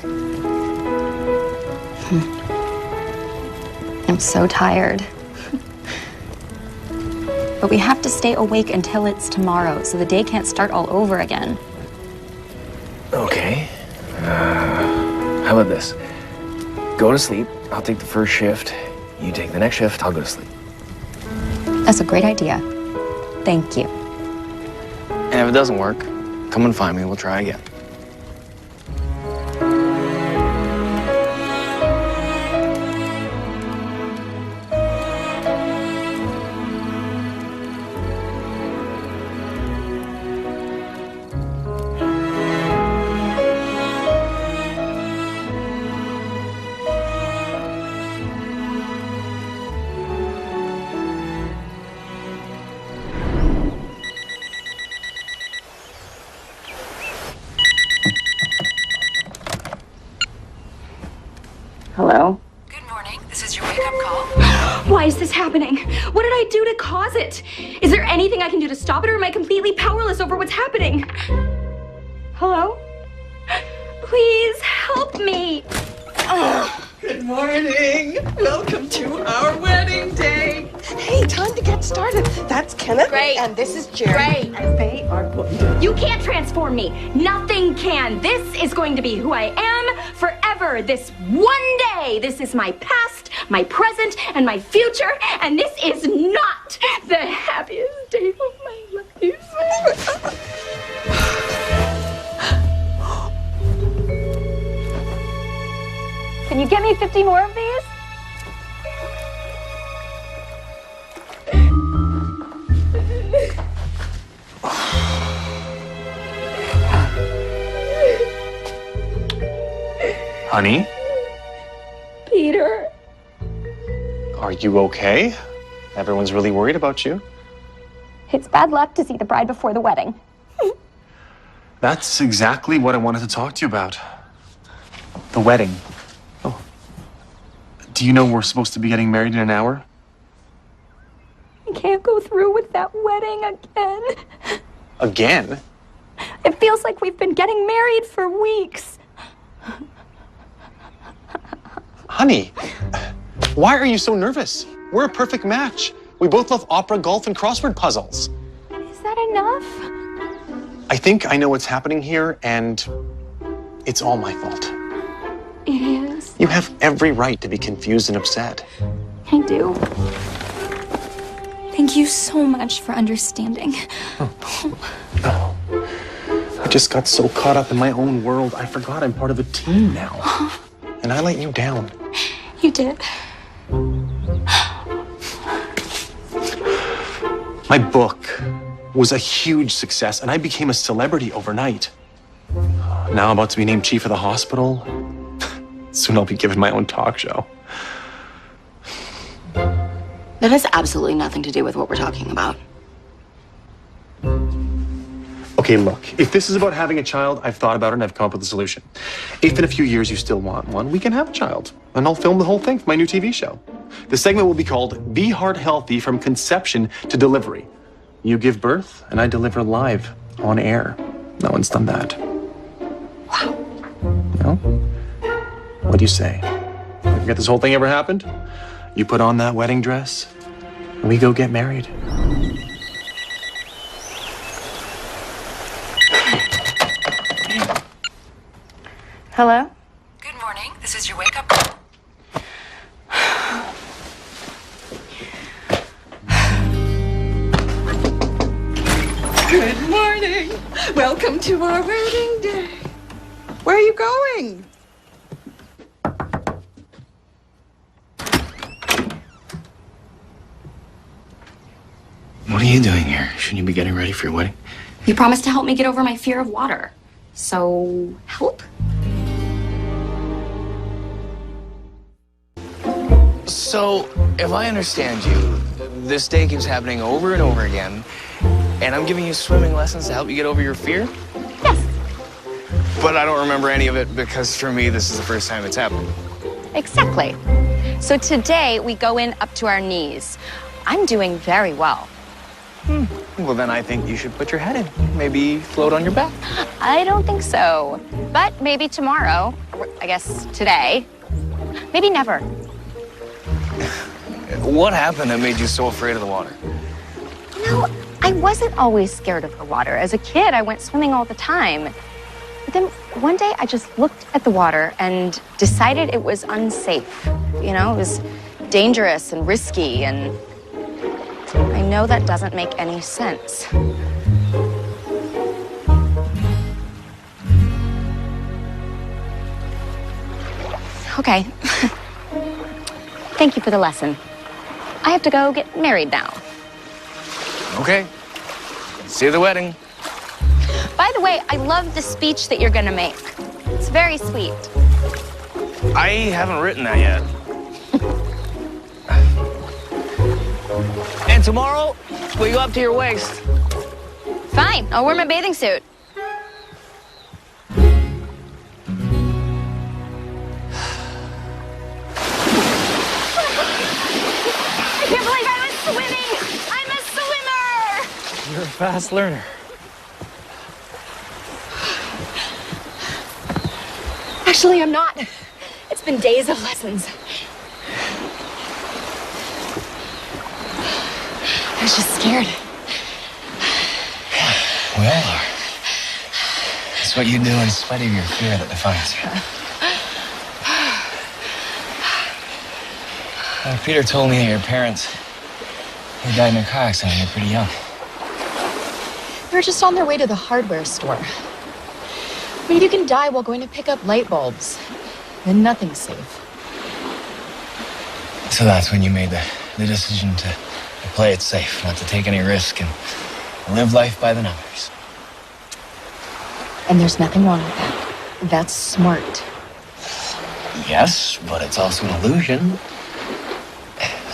I'm so tired. But we have to stay awake until it's tomorrow, so the day can't start all over again. Okay. How about this? Go to sleep. I'll take the first shift. You take the next shift. I'll go to sleep. That's a great idea. Thank you. And if it doesn't work, come and find me. We'll try again. Hello? Good morning. This is your wake-up call. Why is this happening? What did I do to cause it? Is there anything I can do to stop it, or am I completely powerless over what's happening? Hello? Please help me. Good morning. Welcome to our wedding day. Hey, time to get started. That's Kenneth. Great. And this is Jerry. Great. And they are going to... You can't transform me. Nothing can. This is going to be who I am forever. This one day. This is my past, my present, and my future. And this is not the happiest day of my life. Can you get me 50 more of these? Honey, Peter. are you okay? Everyone's really worried about you. It's bad luck to see the bride before the wedding. That's exactly what I wanted to talk to you about. The wedding. Oh. Do you know we're supposed to be getting married in an hour? I can't go through with that wedding again. Again? It feels like we've been getting married for weeks. Honey, why are you so nervous? We're a perfect match. We both love opera, golf, and crossword puzzles. Is that enough? I think I know what's happening here, and it's all my fault. It is. You have every right to be confused and upset. I do. Thank you so much for understanding. Oh. I just got so caught up in my own world, I forgot I'm part of a team now. And I let you down. You did. My book was a huge success, and I became a celebrity overnight. Now I'm about to be named chief of the hospital. Soon I'll be given my own talk show. That has absolutely nothing to do with what we're talking about. Okay, look, if this is about having a child, I've thought about it and I've come up with a solution. If in a few years you still want one, we can have a child. And I'll film the whole thing for my new TV show. The segment will be called Be Heart Healthy from Conception to Delivery. You give birth and I deliver live on air. No one's done that. Wow. No? What do you say? You forget this whole thing ever happened? You put on that wedding dress and we go get married. Hello? Good morning. This is your wake-up call. Good morning. Welcome to our wedding day. Where are you going? What are you doing here? Shouldn't you be getting ready for your wedding? You promised to help me get over my fear of water. So, help? So, if I understand you, this day keeps happening over and over again, And I'm giving you swimming lessons to help you get over your fear? Yes. But I don't remember any of it because for me, this is the first time it's happened. Exactly. So today we go in up to our knees. I'm doing very well. Well, then I think you should put your head in. Maybe float on your back. I don't think so. But maybe tomorrow, or I guess today, maybe never. What happened that made you so afraid of the water? You know, I wasn't always scared of the water. As a kid, I went swimming all the time. But then one day I just looked at the water and decided it was unsafe. You know, it was dangerous and risky, and I know that doesn't make any sense. Okay. Thank you for the lesson. I have to go get married now. Okay. See you at the wedding. By the way, I love the speech that you're gonna make. It's very sweet. I haven't written that yet. And tomorrow, we go up to your waist. Fine, I'll wear my bathing suit. I can't believe I was swimming! I'm a swimmer! You're a fast learner. Actually, I'm not. It's been days of lessons. I was just scared. We all are. It's what you do in spite of your fear that defines you. Peter told me that your parents they died in a car accident when you were pretty young. They were just on their way to the hardware store. I mean, you can die while going to pick up light bulbs. Then nothing's safe. So that's when you made the decision to play it safe, not to take any risk, and live life by the numbers. And there's nothing wrong with that. That's smart. Yes, but it's also an illusion.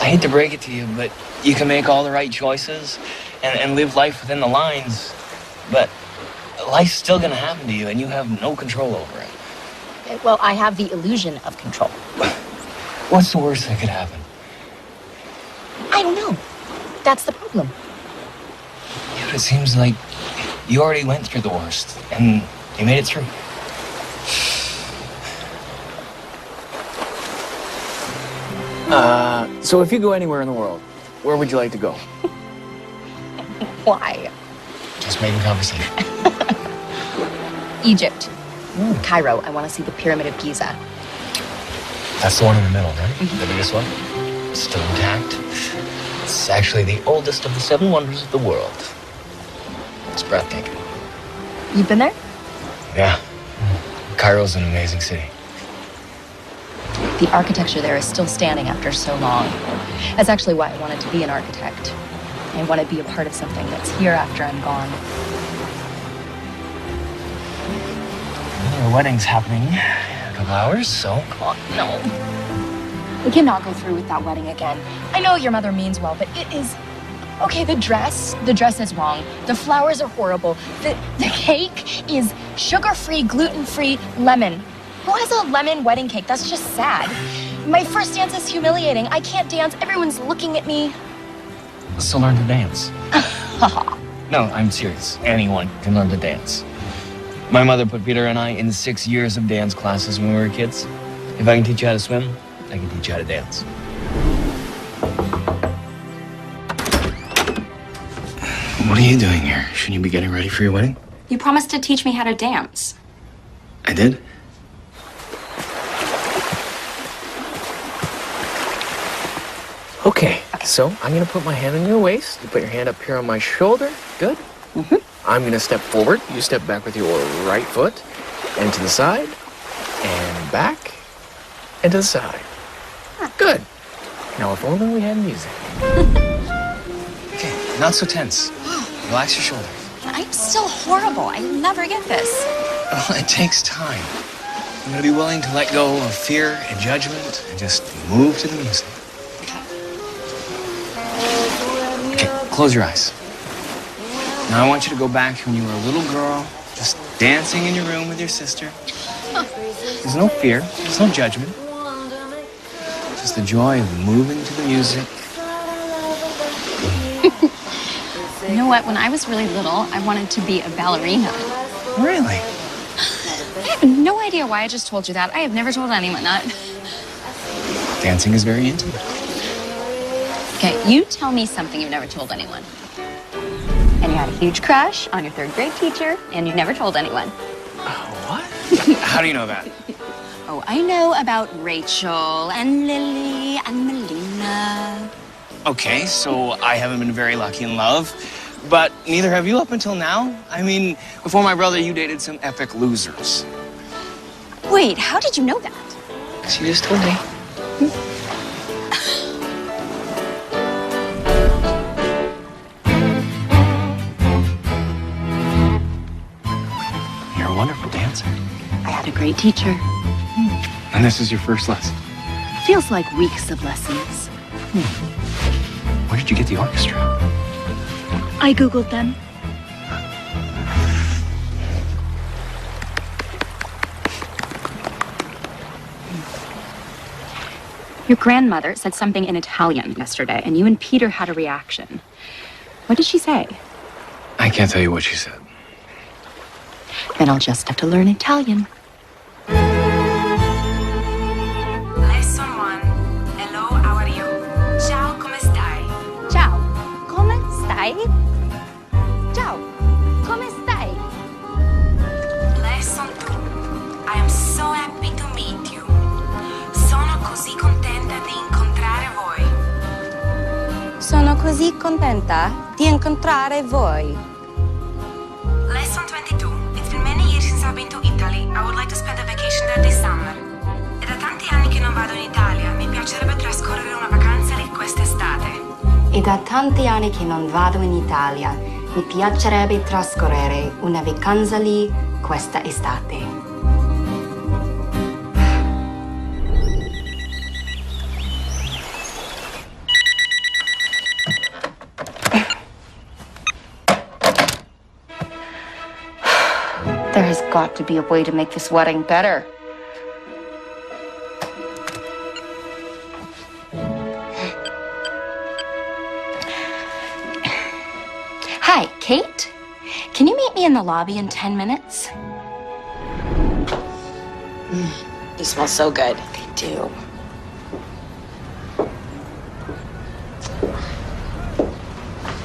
I hate to break it to you, but you can make all the right choices and live life within the lines, but life's still gonna happen to you, and you have no control over it. Well, I have the illusion of control. What's the worst that could happen? I don't know. That's the problem. Yeah, but it seems like you already went through the worst, and you made it through. So if you go anywhere in the world, where would you like to go? Why? Just making conversation. Egypt. Cairo. I want to see the Pyramid of Giza. That's the one in the middle, right? The biggest one? Still intact. It's actually the oldest of the 7 wonders of the world. It's breathtaking. You've been there? Yeah. Cairo's an amazing city. The architecture there is still standing after so long. That's actually why I wanted to be an architect. I want to be a part of something that's here after I'm gone. Well, our wedding's happening in a couple hours, so... Oh, no. We cannot go through with that wedding again. I know your mother means well, but it is... Okay, the dress is wrong. The flowers are horrible. The cake is sugar-free, gluten-free, lemon. Who has a lemon wedding cake? That's just sad. My first dance is humiliating. I can't dance. Everyone's looking at me. So learn to dance. No, I'm serious. Anyone can learn to dance. My mother put Peter and I in 6 years of dance classes when we were kids. If I can teach you how to swim, I can teach you how to dance. What are you doing here? Shouldn't you be getting ready for your wedding? You promised to teach me how to dance. I did? Okay, so I'm gonna put my hand on your waist. You put your hand up here on my shoulder. Good? Mm-hmm. I'm gonna step forward. You step back with your right foot. And to the side. And back. And to the side. Good. Now if only we had music. Okay, not so tense. Relax your shoulders. I'm still horrible. I never get this. Well, it takes time. I'm gonna be willing to let go of fear and judgment and just move to the music. Okay, close your eyes. Now I want you to go back when you were a little girl, just dancing in your room with your sister. There's no fear, there's no judgment. Just the joy of moving to the music. You know what? When I was really little, I wanted to be a ballerina. Really? I have no idea why I just told you that. I have never told anyone that. Dancing is very intimate. Okay, you tell me something you've never told anyone. And you had a huge crush on your third grade teacher, and you never told anyone. What? How do you know that? Oh, I know about Rachel and Lily and Melina. Okay, so I haven't been very lucky in love, but neither have you up until now. I mean, before my brother, you dated some epic losers. Wait, how did you know that? She just told me. You're a wonderful dancer. I had a great teacher. And this is your first lesson. Feels like weeks of lessons. Where did you get the orchestra? I Googled them. Your grandmother said something in Italian yesterday, and you and Peter had a reaction. What did she say? I can't tell you what she said. Then I'll just have to learn Italian. Lesson 1. Hello, how are you? Ciao, come stai? Ciao, come stai? Ciao, come stai? Lesson 2. I am so happy to meet you. Sono così contenta di incontrare voi. Sono così contenta di incontrare voi. Lesson 22. It's been many years since I've been to Italy. I would like to spend a vacation there this summer. È da tanti anni che non vado in Italia. Mi piacerebbe trascorrere una vacanza lì quest'estate. È da tanti anni che non vado in Italia. Mi piacerebbe trascorrere una vacanza lì questa estate. There has got to be a way to make this wedding better. Hi, Kate? Can you meet me in the lobby in 10 minutes? You smell so good. They do.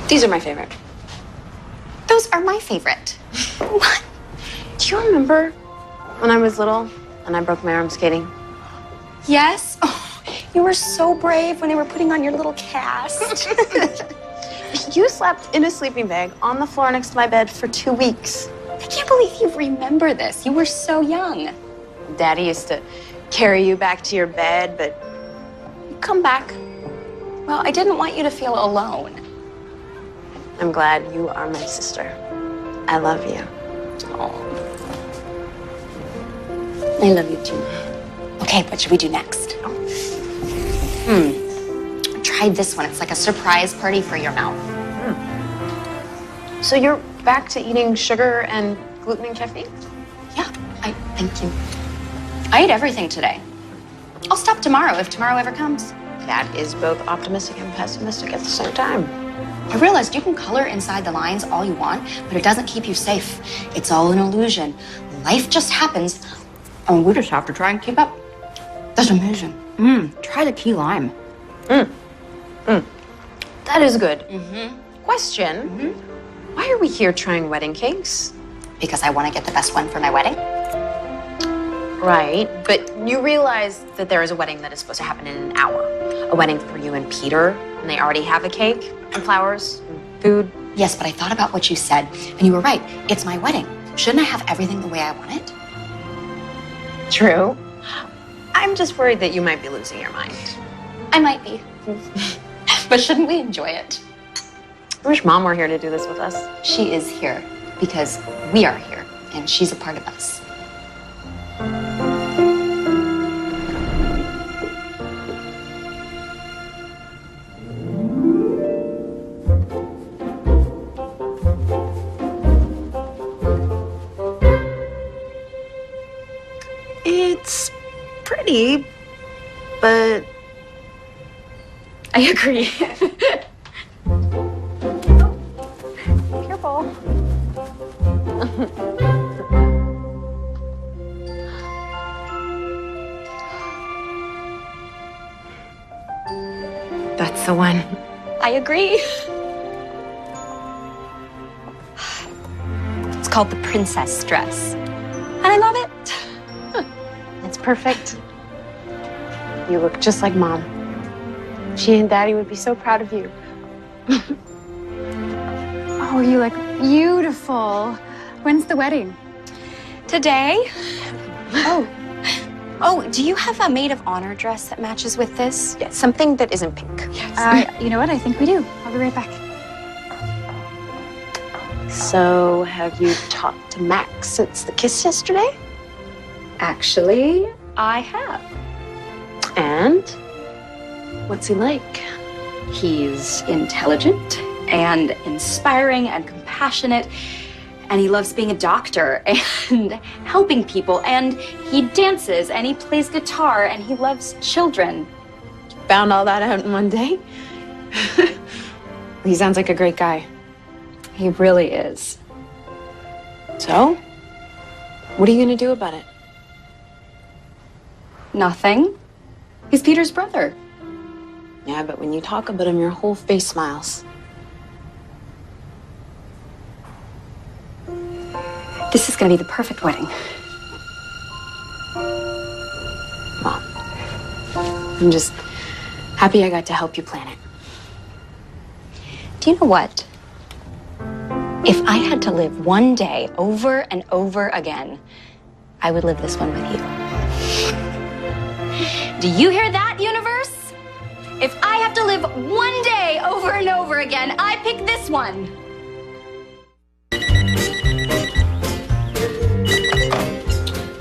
These are my favorite. Those are my favorite. What? Do you remember when I was little and I broke my arm skating? Yes? Oh, you were so brave when they were putting on your little cast. You slept in a sleeping bag on the floor next to my bed for 2 weeks. I can't believe you remember this. You were so young. Daddy used to carry you back to your bed, but you come back. Well, I didn't want you to feel alone. I'm glad you are my sister. I love you. Oh. I love you too. Okay, what should we do next? Try this one. It's like a surprise party for your mouth. So you're back to eating sugar and gluten and caffeine? Yeah, thank you. I ate everything today. I'll stop tomorrow if tomorrow ever comes. That is both optimistic and pessimistic at the same time. I realized you can color inside the lines all you want, but it doesn't keep you safe. It's all an illusion. Life just happens, and we just have to try and keep up. That's amazing. Try the key lime. That is good. Question. Why are we here trying wedding cakes? Because I want to get the best one for my wedding. Right, but you realize that there is a wedding that is supposed to happen in an hour. A wedding for you and Peter, and they already have a cake and flowers and food. Yes, but I thought about what you said, and you were right. It's my wedding. Shouldn't I have everything the way I want it? True. I'm just worried that you might be losing your mind. I might be. But shouldn't we enjoy it? I wish Mom were here to do this with us. She is here because we are here, and she's a part of us. pretty, but I agree. Careful. That's the one. I agree. It's called the princess dress. And I love it. It's perfect. You look just like Mom. She and Daddy would be so proud of you. Oh, you look beautiful. When's the wedding? Today. Oh, do you have a maid of honor dress that matches with this? Yeah, something that isn't pink. You know what? I think we do. I'll be right back. So, have you talked to Max since the kiss yesterday? Actually, I have. And? What's he like? He's intelligent and inspiring and compassionate. And he loves being a doctor and helping people. And he dances and he plays guitar and he loves children. Found all that out in one day? He sounds like a great guy. He really is. So, what are you going to do about it? Nothing. He's Peter's brother. Yeah, but when you talk about him, your whole face smiles. This is going to be the perfect wedding. Well, I'm just happy I got to help you plan it. Do you know what? If I had to live one day over and over again, I would live this one with you. Do you hear that, universe? If I have to live one day over and over again, I pick this one.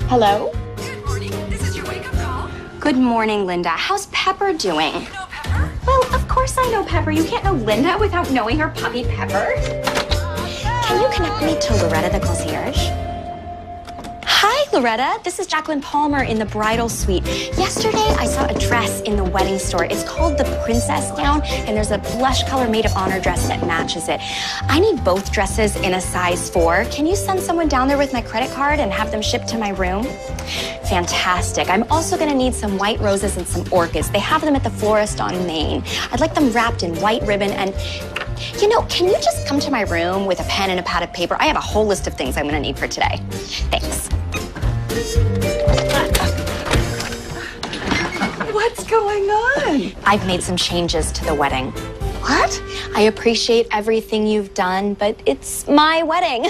Hello? Good morning. This is your wake-up call. Good morning, Linda. How's Pepper doing? You know Pepper? Well, of course I know Pepper. You can't know Linda without knowing her puppy Pepper. Can you connect me to Loretta, the concierge? Hi, Loretta. This is Jacqueline Palmer in the bridal suite. Yesterday, I saw a dress in the wedding store. It's called the princess gown, and there's a blush color maid of honor dress that matches it. I need both dresses in a size 4. Can you send someone down there with my credit card and have them shipped to my room? Fantastic. I'm also going to need some white roses and some orchids. They have them at the florist on Main. I'd like them wrapped in white ribbon and... You know, can you just come to my room with a pen and a pad of paper? I have a whole list of things I'm going to need for today. Thanks. What's going on? I've made some changes to the wedding. What? I appreciate everything you've done, but it's my wedding,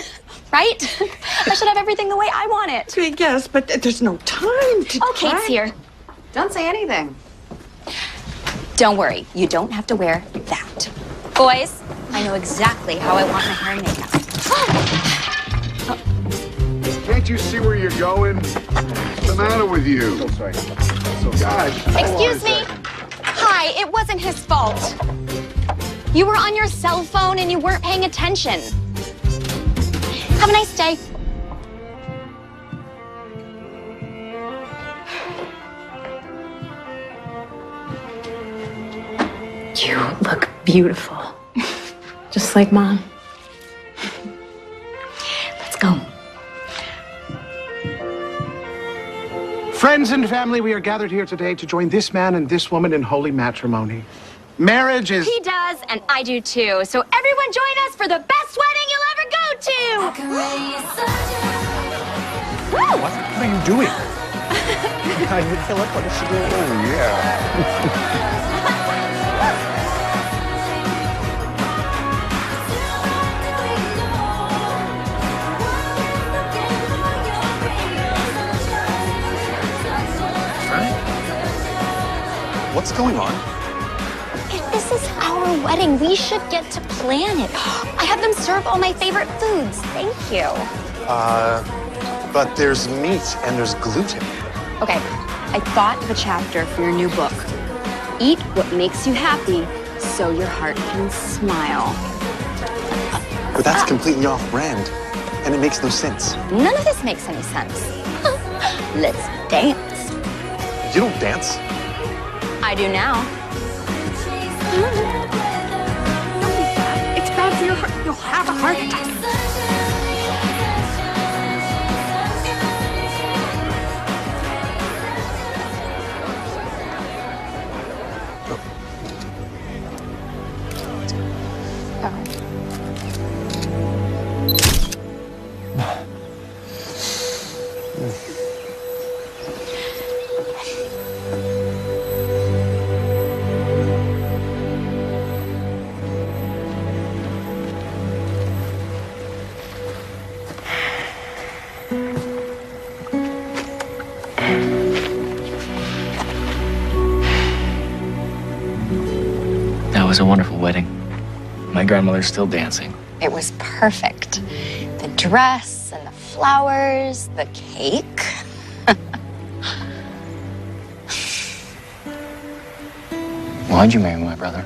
right? I should have everything the way I want it. Yes, but there's no time to... Oh, Kate's here. Don't say anything. Don't worry, you don't have to wear that. Boys, I know exactly how I want my hair and makeup. Can't you see where you're going? What's the matter with you? So sorry. Gosh. Excuse me. Hi, it wasn't his fault. You were on your cell phone and you weren't paying attention. Have a nice day. You look beautiful. Just like Mom. Let's go. Friends and family, we are gathered here today to join this man and this woman in holy matrimony. Marriage is... He does, and I do too. So everyone join us for the best wedding you'll ever go to! Woo! What are you doing? I didn't feel like what is she doing? Oh, yeah. What's going on? If this is our wedding, we should get to plan it. I have them serve all my favorite foods. Thank you. But there's meat and there's gluten. Okay, I thought of a chapter for your new book. Eat what makes you happy so your heart can smile. But that's completely off-brand, and it makes no sense. None of this makes any sense. Let's dance. You don't dance? I do now. It's bad for your heart. You'll have a heart attack. That was a wonderful wedding. My grandmother's still dancing. It was perfect. The dress and the flowers, the cake. Why'd you marry my brother?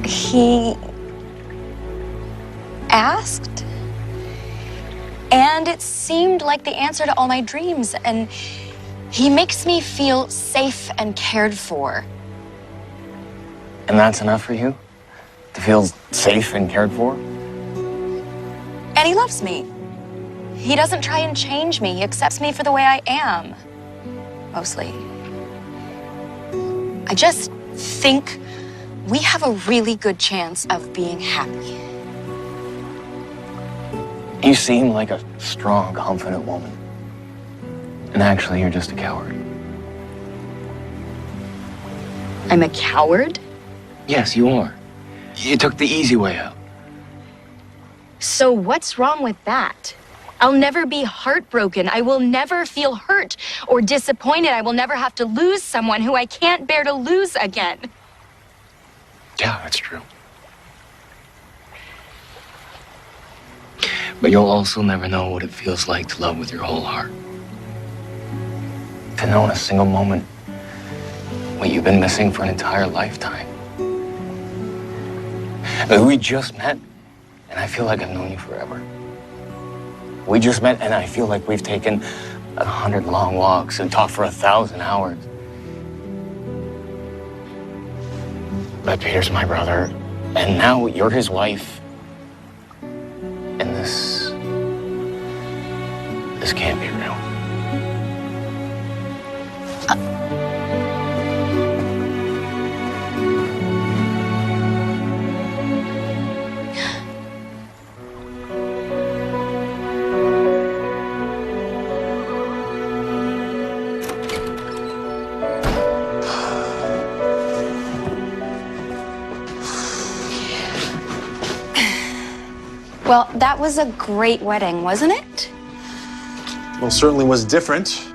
He asked, and it seemed like the answer to all my dreams, and he makes me feel safe and cared for. And that's enough for you? To feel safe and cared for? And he loves me. He doesn't try and change me. He accepts me for the way I am. Mostly. I just think we have a really good chance of being happy. You seem like a strong, confident woman. And actually, you're just a coward. I'm a coward? Yes, you are. You took the easy way out. So what's wrong with that? I'll never be heartbroken. I will never feel hurt or disappointed. I will never have to lose someone who I can't bear to lose again. Yeah, that's true. But you'll also never know what it feels like to love with your whole heart. To know in a single moment what you've been missing for an entire lifetime. We just met, and I feel like I've known you forever. We just met, and I feel like we've taken 100 long walks and talked for 1,000 hours. But Peter's my brother, and now you're his wife. And this can't be real. Well, that was a great wedding, wasn't it? Well, certainly was different.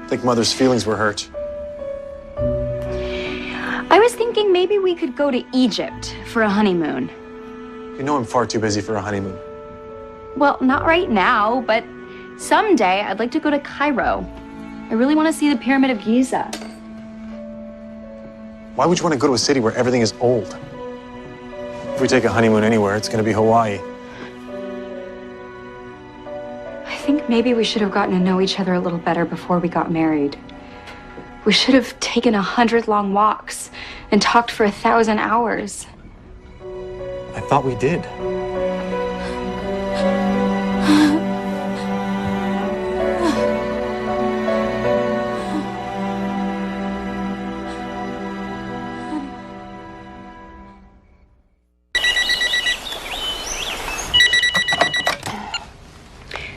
I think Mother's feelings were hurt. I was thinking maybe we could go to Egypt for a honeymoon. You know I'm far too busy for a honeymoon. Well, not right now, but someday I'd like to go to Cairo. I really want to see the Pyramid of Giza. Why would you want to go to a city where everything is old? If we take a honeymoon anywhere, it's going to be Hawaii. I think maybe we should have gotten to know each other a little better before we got married. We should have taken 100 long walks and talked for 1,000 hours. I thought we did.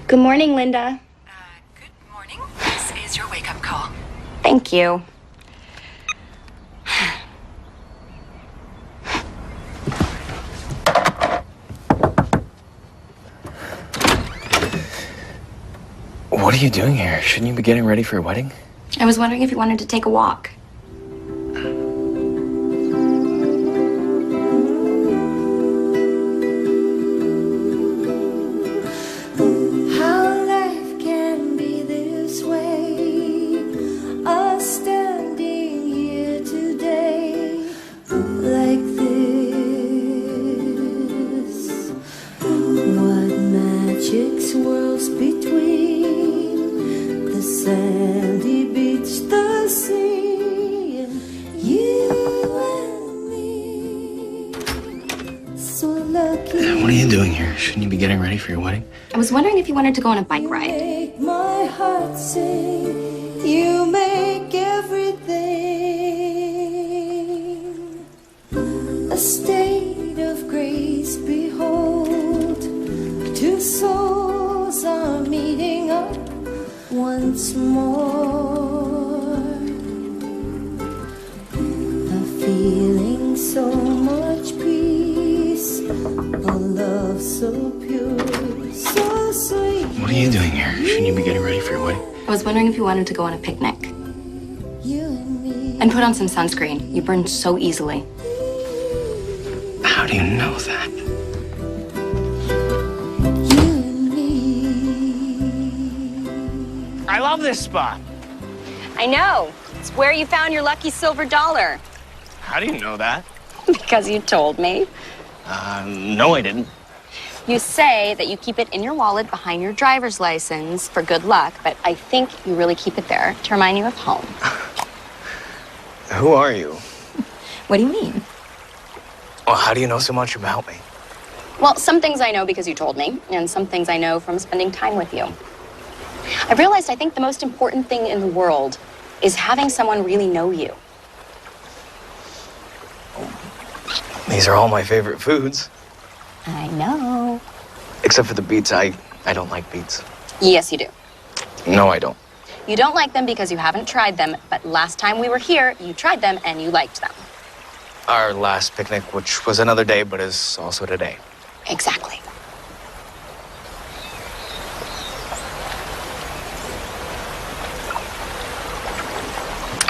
Good morning, Linda. Good morning. This is your wake-up call. Thank you. What are you doing here? Shouldn't you be getting ready for your wedding? I was wondering if you wanted to take a walk. How life can be this way, us standing here today like this. What magic swirls between sandy beach, the sea, and you and me. So lucky. What are you doing here? Shouldn't you be getting ready for your wedding? I was wondering if you wanted to go on a bike ride. Make my heart sing. You make everything a state of grace. Behold, two souls are meeting up once more. A feeling so much peace, a love so pure, so sweet. What are you doing here? Shouldn't you be getting ready for your wedding? I was wondering if you wanted to go on a picnic. And put on some sunscreen. You burn so easily. How do you know that? I love this spot. I know. It's where you found your lucky silver dollar. How do you know that? Because you told me. No, I didn't. You say that you keep it in your wallet behind your driver's license for good luck, but I think you really keep it there to remind you of home. Who are you? What do you mean? Well, how do you know so much about me? Well, some things I know because you told me, and some things I know from spending time with you. I realized I think the most important thing in the world is having someone really know you. These are all my favorite foods. I know. Except for the beets. I don't like beets. Yes, you do. No, I don't. You don't like them because you haven't tried them, but last time we were here, you tried them and you liked them. Our last picnic, which was another day, but is also today. Exactly.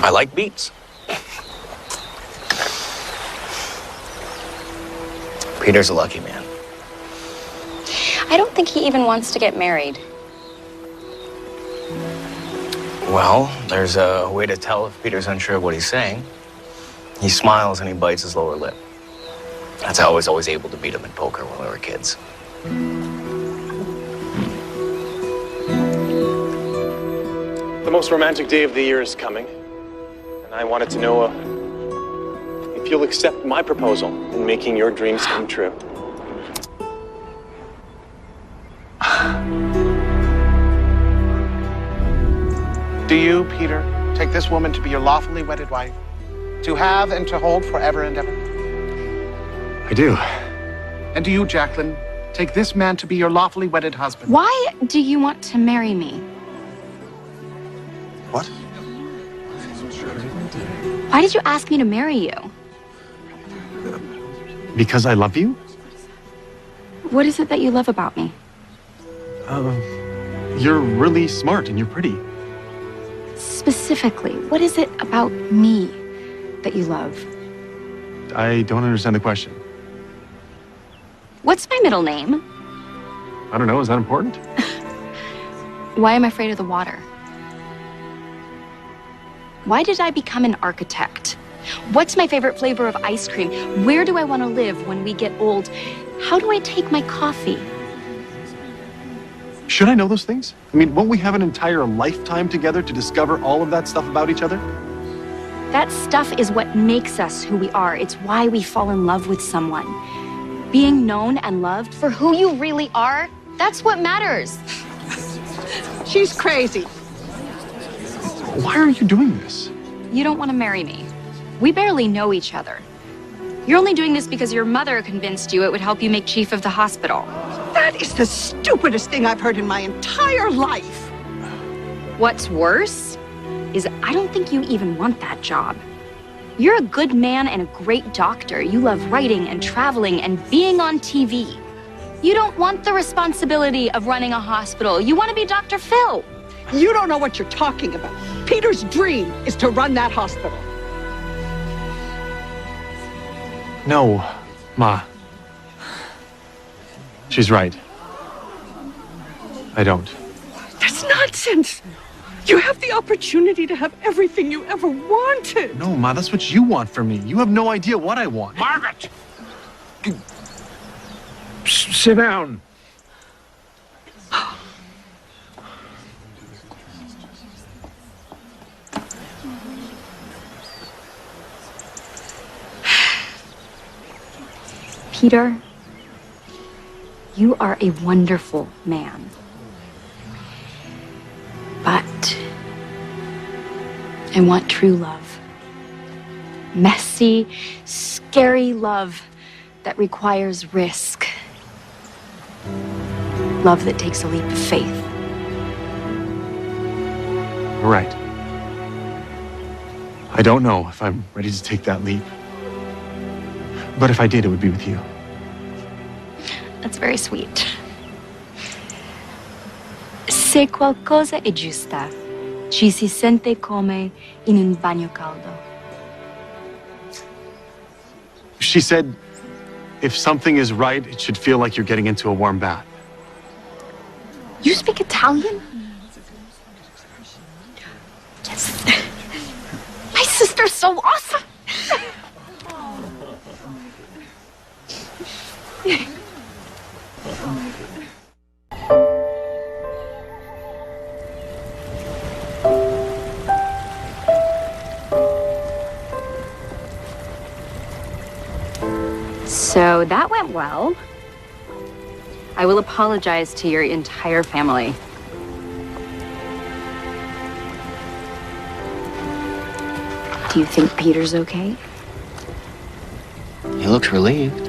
I like beets. Peter's a lucky man. I don't think he even wants to get married. Well, there's a way to tell if Peter's unsure of what he's saying. He smiles and he bites his lower lip. That's how I was always able to beat him in poker when we were kids. The most romantic day of the year is coming, and I wanted to know if you'll accept my proposal in making your dreams come true. Do you, Peter, take this woman to be your lawfully wedded wife, to have and to hold forever and ever? I do. And do you, Jacqueline, take this man to be your lawfully wedded husband? Why do you want to marry me? What? Why did you ask me to marry you? Because I love you? What is it that you love about me? You're really smart and you're pretty. Specifically, what is it about me that you love? I don't understand the question. What's my middle name? I don't know, is that important? Why am I afraid of the water? Why did I become an architect? What's my favorite flavor of ice cream? Where do I want to live when we get old? How do I take my coffee? Should I know those things? I mean, won't we have an entire lifetime together to discover all of that stuff about each other? That stuff is what makes us who we are. It's why we fall in love with someone. Being known and loved for who you really are, that's what matters. She's crazy. Why are you doing this? You don't want to marry me. We barely know each other. You're only doing this because your mother convinced you it would help you make chief of the hospital. That is the stupidest thing I've heard in my entire life. What's worse is I don't think you even want that job. You're a good man and a great doctor. You love writing and traveling and being on TV. You don't want the responsibility of running a hospital. You want to be Dr. Phil. You don't know what you're talking about. Peter's dream is to run that hospital. No, Ma. She's right. I don't. That's nonsense. You have the opportunity to have everything you ever wanted. No, Ma, that's what you want from me. You have no idea what I want. Margaret! Sit down. Peter, you are a wonderful man. But I want true love. Messy, scary love that requires risk. Love that takes a leap of faith. Right. I don't know if I'm ready to take that leap. But if I did, it would be with you. That's very sweet. Se qualcosa è giusta, ci si sente come in un bagno caldo. She said, if something is right, it should feel like you're getting into a warm bath. You speak Italian? Yes. My sister's so awesome. So that went well. I will apologize to your entire family. Do you think Peter's okay? You looked relieved.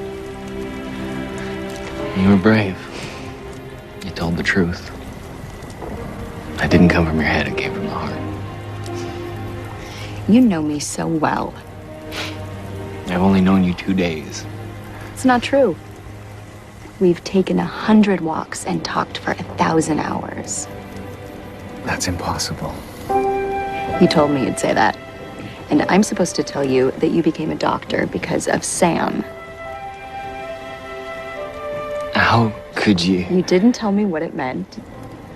You were brave. You told the truth. It didn't come from your head, it came from the heart. You know me so well. I've only known you 2 days. It's not true. We've taken 100 walks and talked for 1,000 hours. That's impossible. You told me you'd say that. And I'm supposed to tell you that you became a doctor because of Sam. How could you? You didn't tell me what it meant.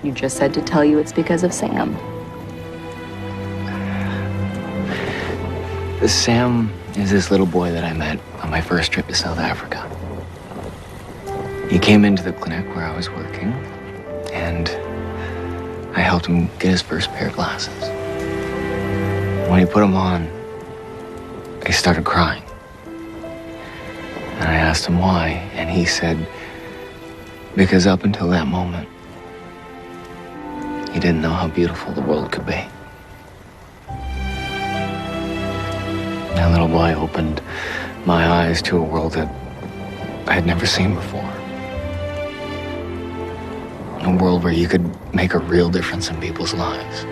You just said to tell you it's because of Sam. Sam is this little boy that I met on my first trip to South Africa. He came into the clinic where I was working, and I helped him get his first pair of glasses. When he put them on, he started crying. And I asked him why, and he said, because up until that moment, he didn't know how beautiful the world could be. That little boy opened my eyes to a world that I had never seen before. A world where you could make a real difference in people's lives.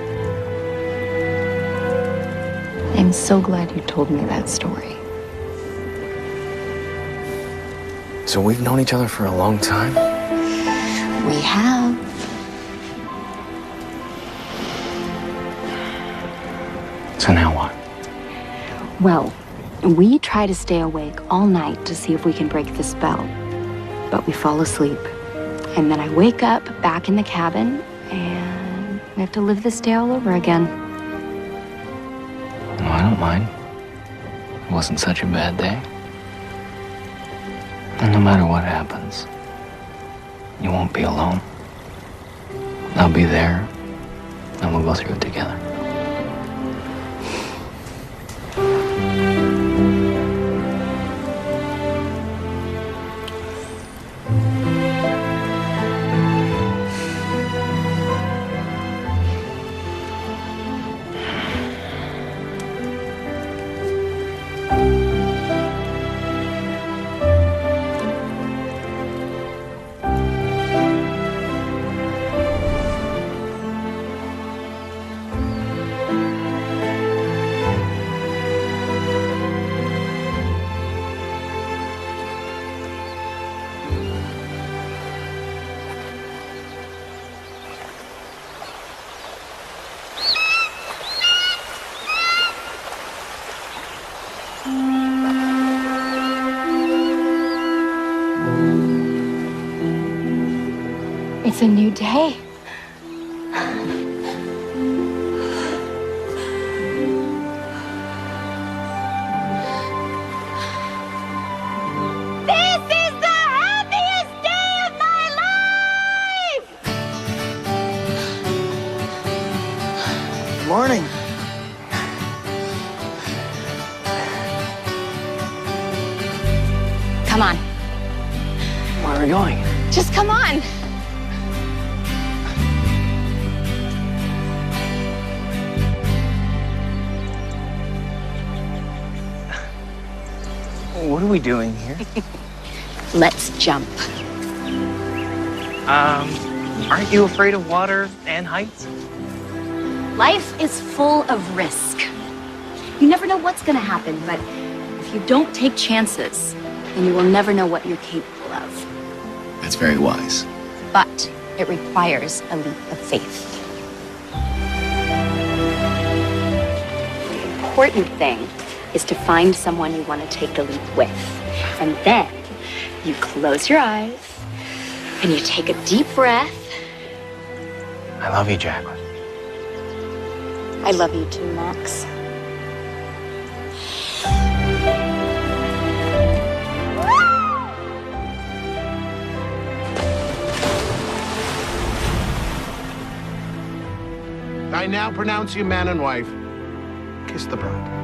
I'm so glad you told me that story. So we've known each other for a long time? We have. So now what? Well, we try to stay awake all night to see if we can break the spell. But we fall asleep. And then I wake up back in the cabin, and we have to live this day all over again. No, I don't mind. It wasn't such a bad day. And no matter what happens, you won't be alone. I'll be there, and we'll go through it together. It's a new day. This is the happiest day of my life! Morning. Come on. Where are we going? Just come on. What are we doing here? Let's jump. Aren't you afraid of water and heights? Life is full of risk. You never know what's gonna happen, but if you don't take chances, then you will never know what you're capable of. That's very wise. But it requires a leap of faith. The important thing is to find someone you want to take the leap with. And then you close your eyes and you take a deep breath. I love you, Jacqueline. I love you too, Max. I now pronounce you man and wife. Kiss the bride.